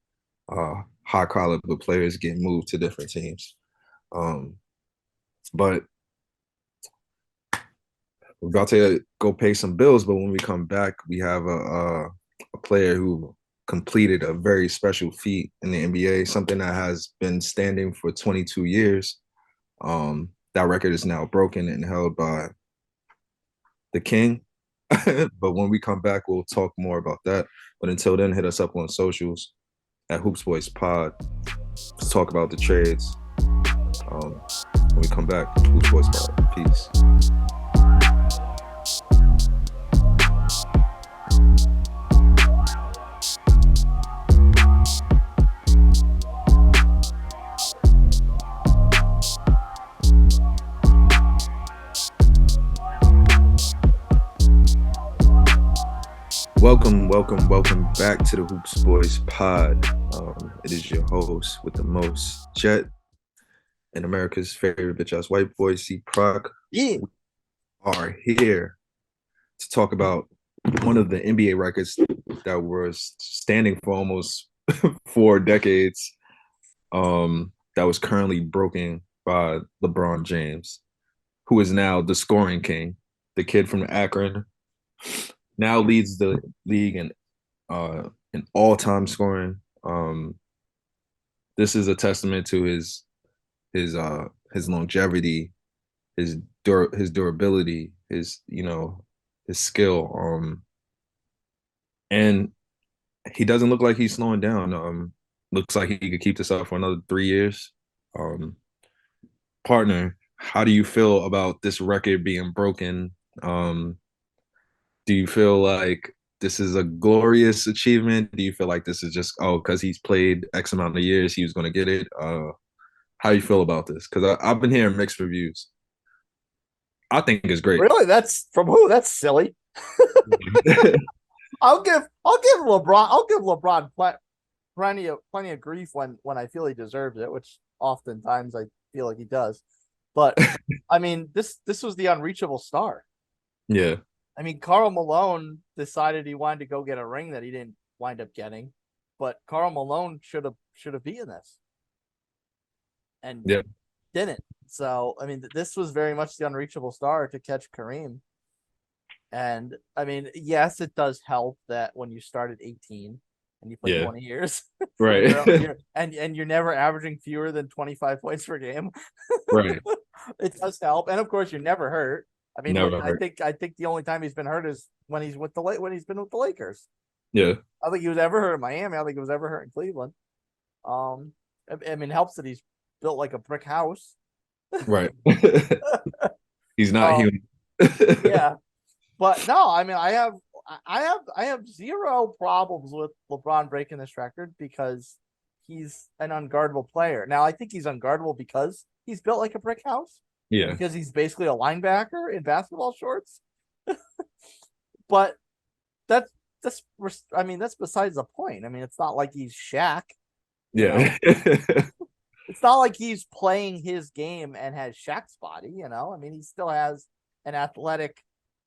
high caliber players get moved to different teams. But we're about to go pay some bills, but when we come back, we have a player who completed a very special feat in the NBA, something that has been standing for 22 years. That record is now broken and held by the King. But when we come back, we'll talk more about that. But until then, hit us up on socials at Hoops Boys Pod to talk about the trades. When we come back, Hoops Boys Pod. Peace. Welcome back to the Hoops Boys Pod. It is your host with the most, Jet, and America's favorite bitch ass white boy, CProc. Yeah. We are here to talk about one of the NBA records that was standing for almost 4 decades. That was currently broken by LeBron James, who is now the scoring king, the kid from Akron. Now leads the league in all-time scoring. This is a testament to his longevity, his durability, his his skill. And he doesn't look like he's slowing down. Looks like he could keep this up for another 3 years. Partner, how do you feel about this record being broken? Do you feel like this is a glorious achievement? Do you feel like this is just because he's played X amount of years, he was going to get it? How you feel about this? Because I've been hearing mixed reviews. I think it's great. Really? That's from who? That's silly. I'll give LeBron plenty of grief when I feel he deserves it, which oftentimes I feel like he does. But I mean, this was the unreachable star. Yeah. I mean, Karl Malone decided he wanted to go get a ring that he didn't wind up getting, but Karl Malone should have beaten this, and Yeah. didn't. So I mean, this was very much the unreachable star to catch Kareem. And I mean, yes, it does help that when you start at 18 and you play Yeah. 20 years, Right. and you're never averaging fewer than 25 points per game. Right. It does help, and of course, you're never hurt. I mean, Never hurt. I think the only time he's been hurt is when he's been with the Lakers. Yeah. I don't think he was ever hurt in Miami. I don't think he was ever hurt in Cleveland. I mean, it helps that he's built like a brick house. Right. He's not human. Yeah, but no, I mean, I have zero problems with LeBron breaking this record because he's an unguardable player. Now, I think he's unguardable because he's built like a brick house. Yeah. Because he's basically a linebacker in basketball shorts. But that's I mean, that's besides the point. I mean, it's not like he's Shaq. Yeah. It's not like he's playing his game and has Shaq's body, I mean, he still has an athletic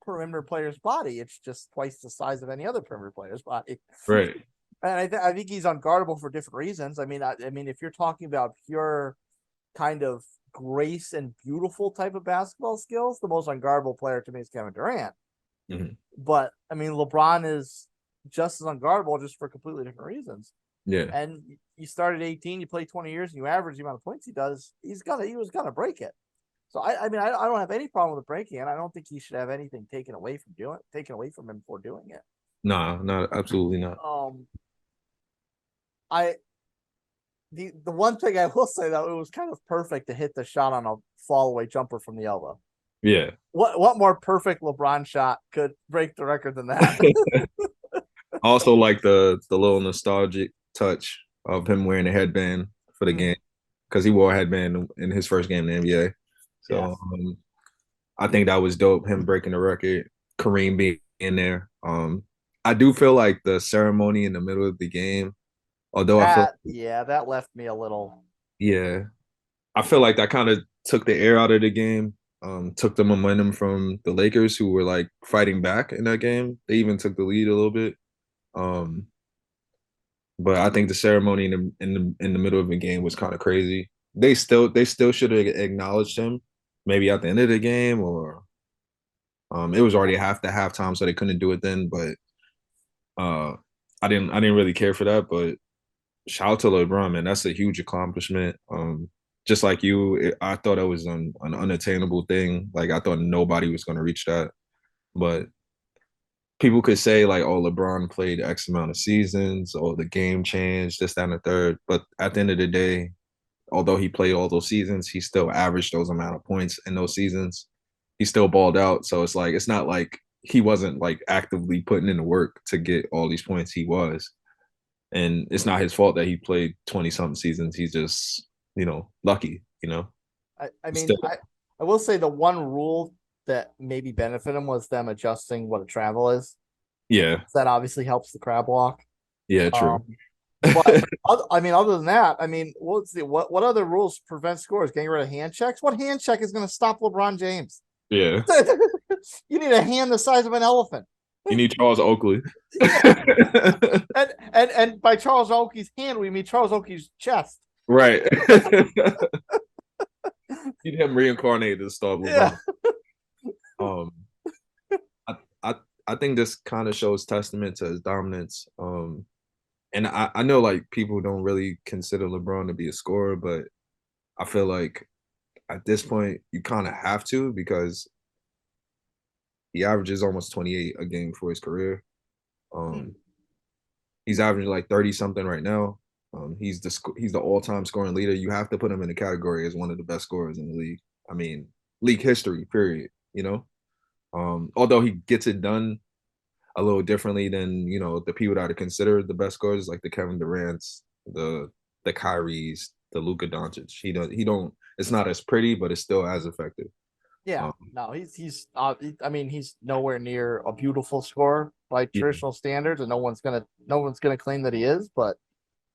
perimeter player's body. It's just twice the size of any other perimeter player's body. Right. And I think he's unguardable for different reasons. I mean, if you're talking about pure kind of grace and beautiful type of basketball skills, the most unguardable player to me is Kevin Durant. Mm-hmm. But I mean, LeBron is just as unguardable, just for completely different reasons. Yeah. And you start at 18, you play 20 years, and you average the amount of points he does, he was gonna break it. So I mean, I don't have any problem with breaking it. I don't think he should have anything taken away from him for doing it. Nah, absolutely not. The one thing I will say though, it was kind of perfect to hit the shot on a fall away jumper from the elbow. Yeah. What more perfect LeBron shot could break the record than that? Also, like the little nostalgic touch of him wearing a headband for the game because he wore a headband in his first game in the NBA. So yes. I think that was dope. Him breaking the record, Kareem being in there. I do feel like the ceremony in the middle of the game Although I feel, That left me a little. yeah, I feel like that kind of took the air out of the game. Took the momentum from the Lakers, who were like fighting back in that game. They even took the lead a little bit. Um, but I think the ceremony in the middle of the game was kind of crazy. They still should have acknowledged him, maybe at the end of the game, or it was already half the halftime, so they couldn't do it then. But uh, I didn't really care for that. But shout out to LeBron, man. That's a huge accomplishment. Just like you, I thought it was an unattainable thing. Like I thought nobody was going to reach that. But people could say like, "Oh, LeBron played X amount of seasons. Oh, the game changed. This, that, and the third." But at the end of the day, although he played all those seasons, he still averaged those amount of points in those seasons. He still balled out. So it's like it's not like he wasn't like actively putting in the work to get all these points. He was. And it's not his fault that he played 20 something seasons. He's just, lucky, I mean, still. I will say the one rule that maybe benefit him was them adjusting what a travel is. Yeah. That obviously helps the crab walk. Yeah, true. But I mean, other than that, I mean, let's see what other rules prevent scores? Getting rid of hand checks? What hand check is going to stop LeBron James? Yeah. You need a hand the size of an elephant. You need Charles Oakley. Yeah. And by Charles Oakley's hand, we mean Charles Oakley's chest. Right. Need him reincarnated to stop Yeah. LeBron. Um, I, I I think this kind of shows testament to his dominance. And I know like people don't really consider LeBron to be a scorer, but I feel like at this point you kind of have to because he averages almost 28 a game for his career. Um, he's averaging like 30 something right now. He's the all-time scoring leader. You have to put him in the category as one of the best scorers in the league. I mean, league history, period. Although he gets it done a little differently than the people that are considered the best scorers, like the Kevin Durant's, the Kyries, the Luka Doncic. He don't. It's not as pretty, but it's still as effective. Yeah, Um, no, I mean, he's nowhere near a beautiful scorer by yeah, traditional standards, and no one's gonna claim that he is, but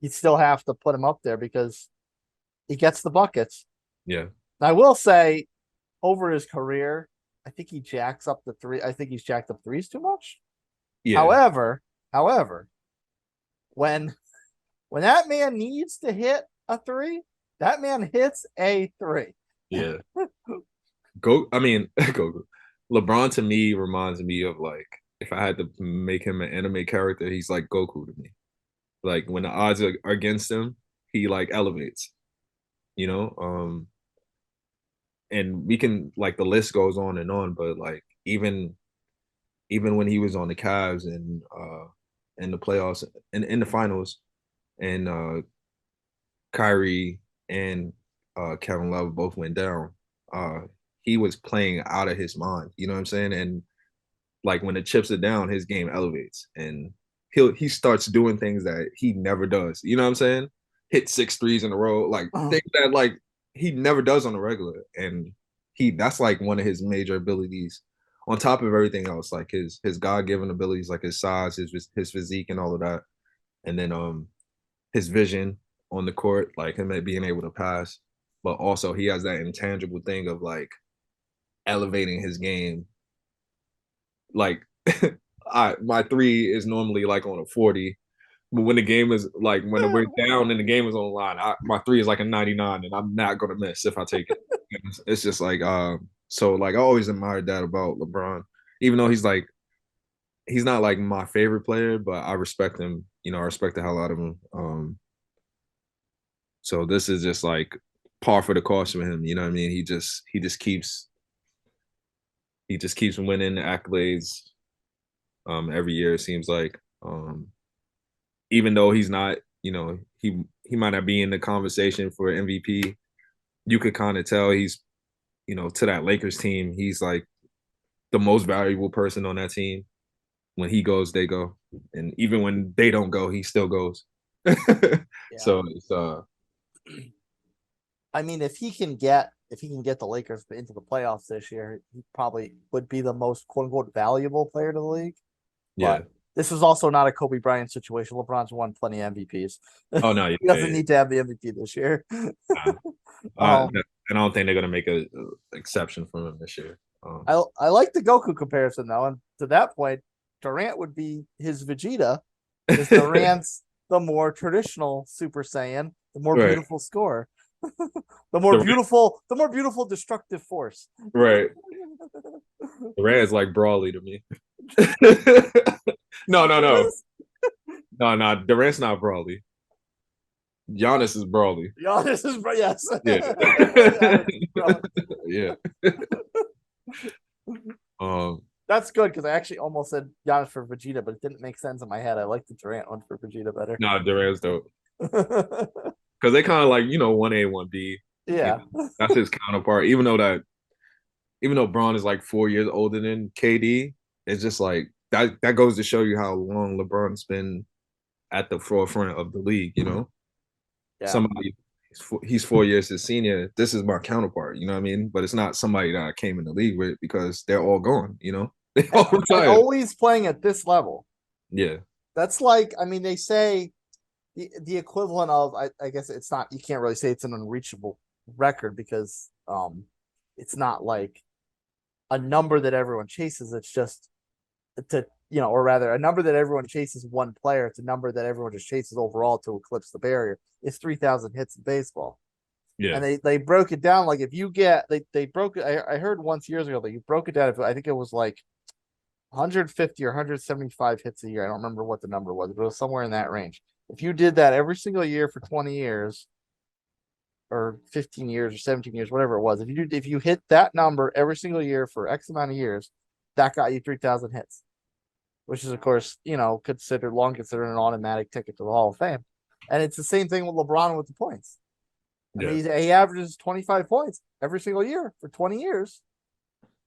you still have to put him up there because he gets the buckets. yeah, And I will say, over his career, I think he jacks up the three. I think he's jacked up threes too much. yeah, However, when when that man needs to hit a three, that man hits a three. yeah. Go. I mean, go. LeBron to me reminds me of like if I had to make him an anime character, he's like Goku to me. Like when the odds are against him, he like elevates. You know, and we can like the list goes on, but like even when he was on the Cavs and in the playoffs and in the finals, and Kyrie and Kevin Love both went down. Uh, he was playing out of his mind. You know what I'm saying? And like when the chips are down, his game elevates and he starts doing things that he never does. You know what I'm saying? Hit 6 threes in a row, like things that like he never does on the regular. And that's like one of his major abilities. On top of everything else, like his God given abilities, like his size, his physique, and all of that, and then his vision on the court, like him being able to pass, but also he has that intangible thing of like elevating his game. Like my three is normally like on a 40, but when the game is like when we're down and the game is on the line, my three is like a 99, and I'm not gonna miss if I take it. It's just like so like I always admired that about LeBron, even though he's not like my favorite player, but I respect him. I respect the hell out of him. So this is just like par for the course for him. You know what I mean? He just keeps winning accolades every year, it seems like. Even though he's not, he might not be in the conversation for MVP, you could kind of tell he's, to that Lakers team, he's like the most valuable person on that team. When he goes, they go. And even when they don't go, he still goes. Yeah. So it's I mean, if he can get the Lakers into the playoffs this year, he probably would be the most quote unquote valuable player to the league. yeah. But This is also not a Kobe Bryant situation. LeBron's won plenty of MVPs. Oh no, He doesn't need to have the MVP this year. yeah. um, I don't think they're gonna make a exception for him this year. I like the Goku comparison though, and to that point, Durant would be his Vegeta, because Durant's the more traditional Super Saiyan, the more Right, beautiful score, the the more beautiful destructive force. right. Durant is like Brawly to me. No, no, It no, is. no, no. Durant's not Brawly. Giannis is Brawly. Giannis is yes. Yeah, Giannis is bro. yeah. Um, That's good because I actually almost said Giannis for Vegeta, but it didn't make sense in my head. I like the Durant one for Vegeta better. no, Durant's dope because they kind of like 1A, 1B. Yeah. That's his counterpart. Even though Braun is like 4 years older than KD, it's just like that. That goes to show you how long LeBron's been at the forefront of the league. Yeah. Somebody he's 4 years his senior. This is my counterpart. You know what I mean? But it's not somebody that I came in the league with because they're all gone. They all And retired. always playing at this level. Yeah, That's like, I mean, they say the equivalent of, I guess it's not, you can't really say it's an unreachable record because it's not like a number that everyone chases. It's just or rather, a number that everyone chases one player. It's a number that everyone just chases overall to eclipse the barrier. It's 3,000 hits in baseball. yeah, And they broke it down like if you get they broke it. I heard once years ago that you broke it down. If I think it was like 150 or 175 hits a year. I don't remember what the number was, but it was somewhere in that range. If you did that every single year for 20 years or 15 years or 17 years, whatever it was, if you hit that number every single year for X amount of years, that got you 3,000 hits, which is of course, considered an automatic ticket to the Hall of Fame. And it's the same thing with LeBron with the points. I mean, he averages 25 points every single year for 20 years.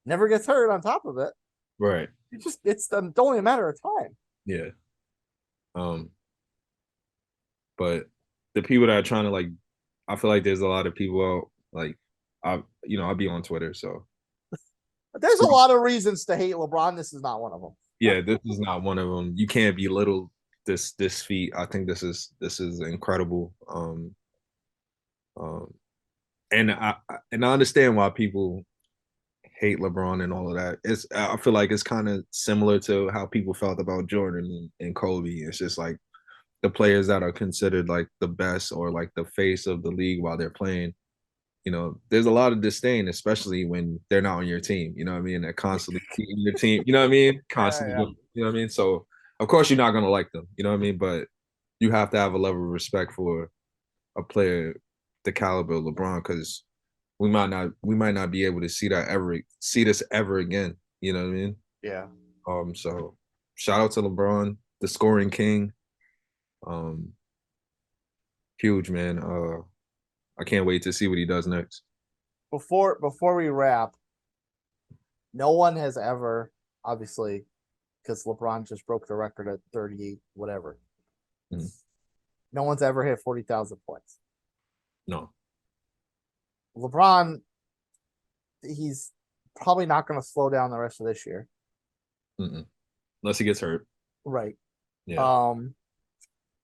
Never gets hurt on top of it. right. It's only a matter of time. Yeah. But the people that are trying to I feel like there's a lot of people out I'll be on Twitter, so There's a lot of reasons to hate LeBron. This is not one of them. yeah, this is not one of them. You can't belittle this feat. I think this is incredible. And I understand why people hate LeBron and all of that. I feel like it's kind of similar to how people felt about Jordan and Kobe. It's just like the players that are considered like the best or like the face of the league while they're playing. There's a lot of disdain, especially when they're not on your team. You know what I mean? They're constantly beating your team. You know what I mean? Constantly. Yeah. You know what I mean? So of course you're not gonna like them. You know what I mean? But you have to have a level of respect for a player the caliber of LeBron because we might not be able to see this ever again. You know what I mean? Yeah. So shout out to LeBron, the scoring king. Huge man. I can't wait to see what he does next. Before we wrap, no one has ever, obviously, because LeBron just broke the record at 38, whatever. Mm. No one's ever hit 40,000 points. No. LeBron, he's probably not going to slow down the rest of this year. Mm-mm. Unless he gets hurt. Right. Yeah.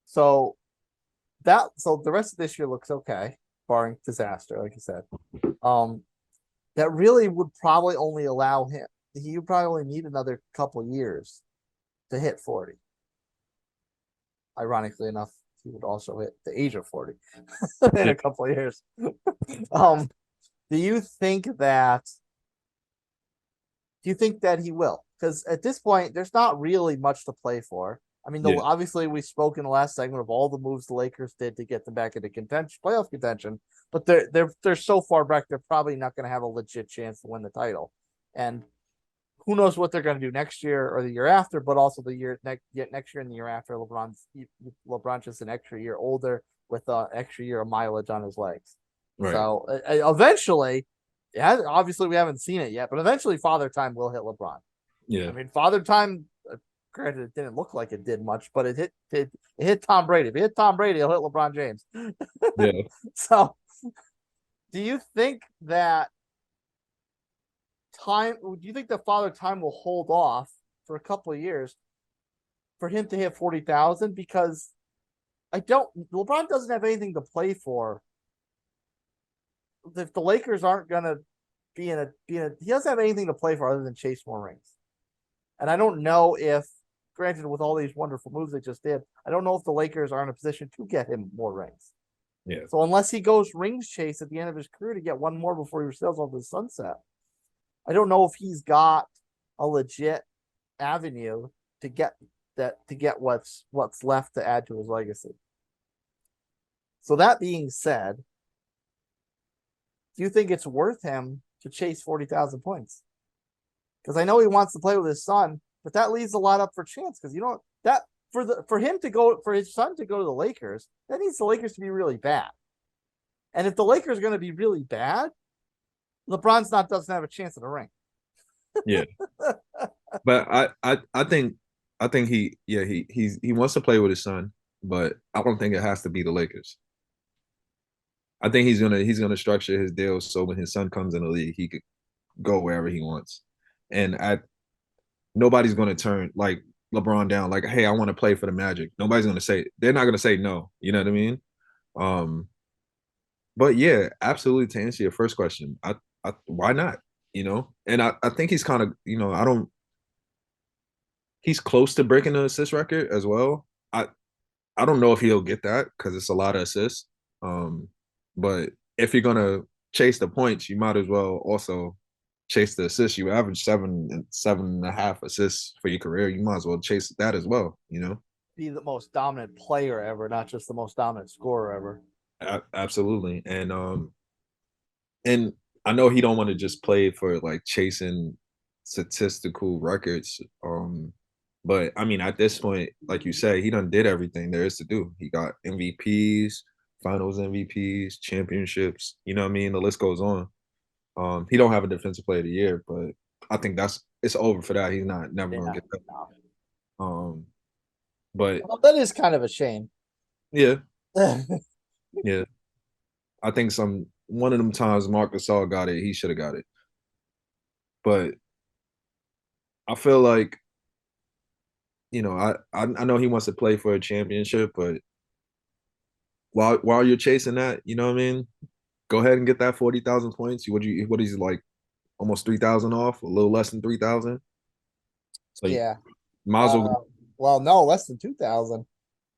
So the rest of this year looks okay, barring disaster, like you said. That really would probably only allow him. He would probably only need another couple years to hit 40. Ironically enough, he would also hit the age of 40 in a couple of years. Do you think that he will? Because at this point, there's not really much to play for. I mean, obviously we spoke in the last segment of all the moves the Lakers did to get them back into playoff contention, but they're so far back, they're probably not going to have a legit chance to win the title. And who knows what they're going to do next year or the year after, but also the next year and the year after. LeBron's just an extra year older with an extra year of mileage on his legs. Right. So eventually, obviously we haven't seen it yet, but eventually Father Time will hit LeBron. Yeah. I mean, Father Time, granted, it didn't look like it did much, but it hit Tom Brady. If it hit Tom Brady, it'll hit LeBron James. Yeah. So, do you think that do you think that Father Time will hold off for a couple of years for him to hit 40,000 because LeBron doesn't have anything to play for. If the Lakers aren't gonna he doesn't have anything to play for other than chase more rings. And I don't know if, granted, with all these wonderful moves they just did, I don't know if the Lakers are in a position to get him more rings. Yeah. So unless he goes rings chase at the end of his career to get one more before he sails off the sunset, I don't know if he's got a legit avenue to get what's left to add to his legacy. So that being said, do you think it's worth him to chase 40,000 points? Because I know he wants to play with his son, but that leaves a lot up for chance. Because for his son to go to the Lakers, that needs the Lakers to be really bad. And if the Lakers are going to be really bad, LeBron's doesn't have a chance at a ring. Yeah. But I think he wants to play with his son, but I don't think it has to be the Lakers. I think he's gonna structure his deal so when his son comes in the league, he could go wherever he wants. And nobody's gonna turn like LeBron down, like, hey, I want to play for the Magic. Nobody's gonna say, they're not gonna say no. You know what I mean? But yeah, absolutely. To answer your first question, I why not? You know, and I think he's kind of, you know, he's close to breaking the assist record as well. I don't know if he'll get that because it's a lot of assists. But if you're gonna chase the points, you might as well also chase the assists. You average 7.5 assists for your career. You might as well chase that as well, you know? Be the most dominant player ever, not just the most dominant scorer ever. Absolutely. And I know he don't want to just play for like chasing statistical records. But I mean, at this point, like you say, he done did everything there is to do. He got MVPs, finals MVPs, championships, you know what I mean? The list goes on. He don't have a defensive player of the year, but I think it's over for that. He's never gonna get that. But that is kind of a shame. Yeah. Yeah. I think one of them times Marc Gasol got it, he should have got it. But I feel like, you know, I know he wants to play for a championship, but while you're chasing that, you know what I mean? Go ahead and get that 40,000 points. What is like almost 3,000 off, a little less than 3,000. So yeah. Might as well well, no, less than 2,000.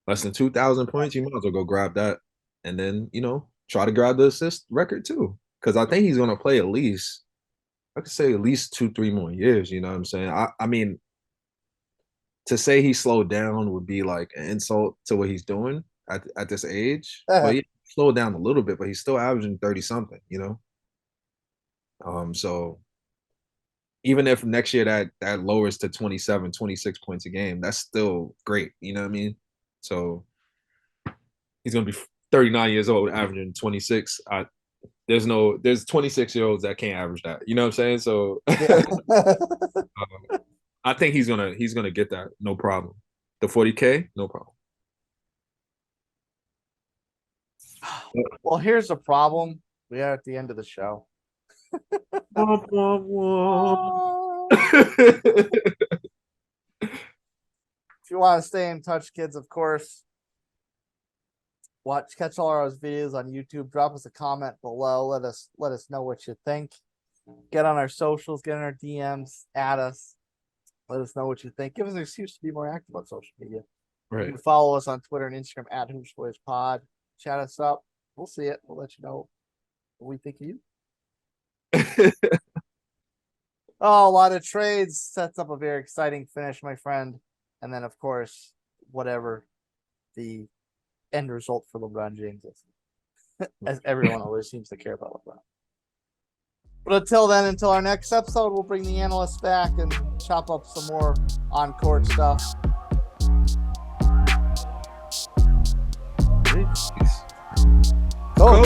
Less than 2,000 points, you might as well go grab that. And then, you know, try to grab the assist record too. Because I think he's gonna play at least 2-3 more years, you know what I'm saying? I mean, to say he slowed down would be like an insult to what he's doing at this age. But he slowed down a little bit, but he's still averaging 30 something, you know. So even if next year that lowers to 27, 26 points a game, that's still great, you know what I mean? So he's gonna be 39 years old, averaging 26. There's 26-year-olds that can't average that, you know what I'm saying? So I think he's gonna get that, no problem. The 40K, no problem. Well, here's the problem. We are at the end of the show. If you want to stay in touch, kids, of course, catch all our videos on YouTube. Drop us a comment below. Let us know what you think. Get on our socials, get in our DMs, add us. Let us know what you think. Give us an excuse to be more active on social media. Right. You can follow us on Twitter and Instagram at HoopsBoysPod. Chat us up. We'll see it. We'll let you know what we think of you. Oh, a lot of trades sets up a very exciting finish, my friend. And then, of course, whatever the end result for LeBron James is, as everyone always seems to care about LeBron. But until then, until our next episode, we'll bring the analysts back and chop up some more on-court stuff. Peace. Go.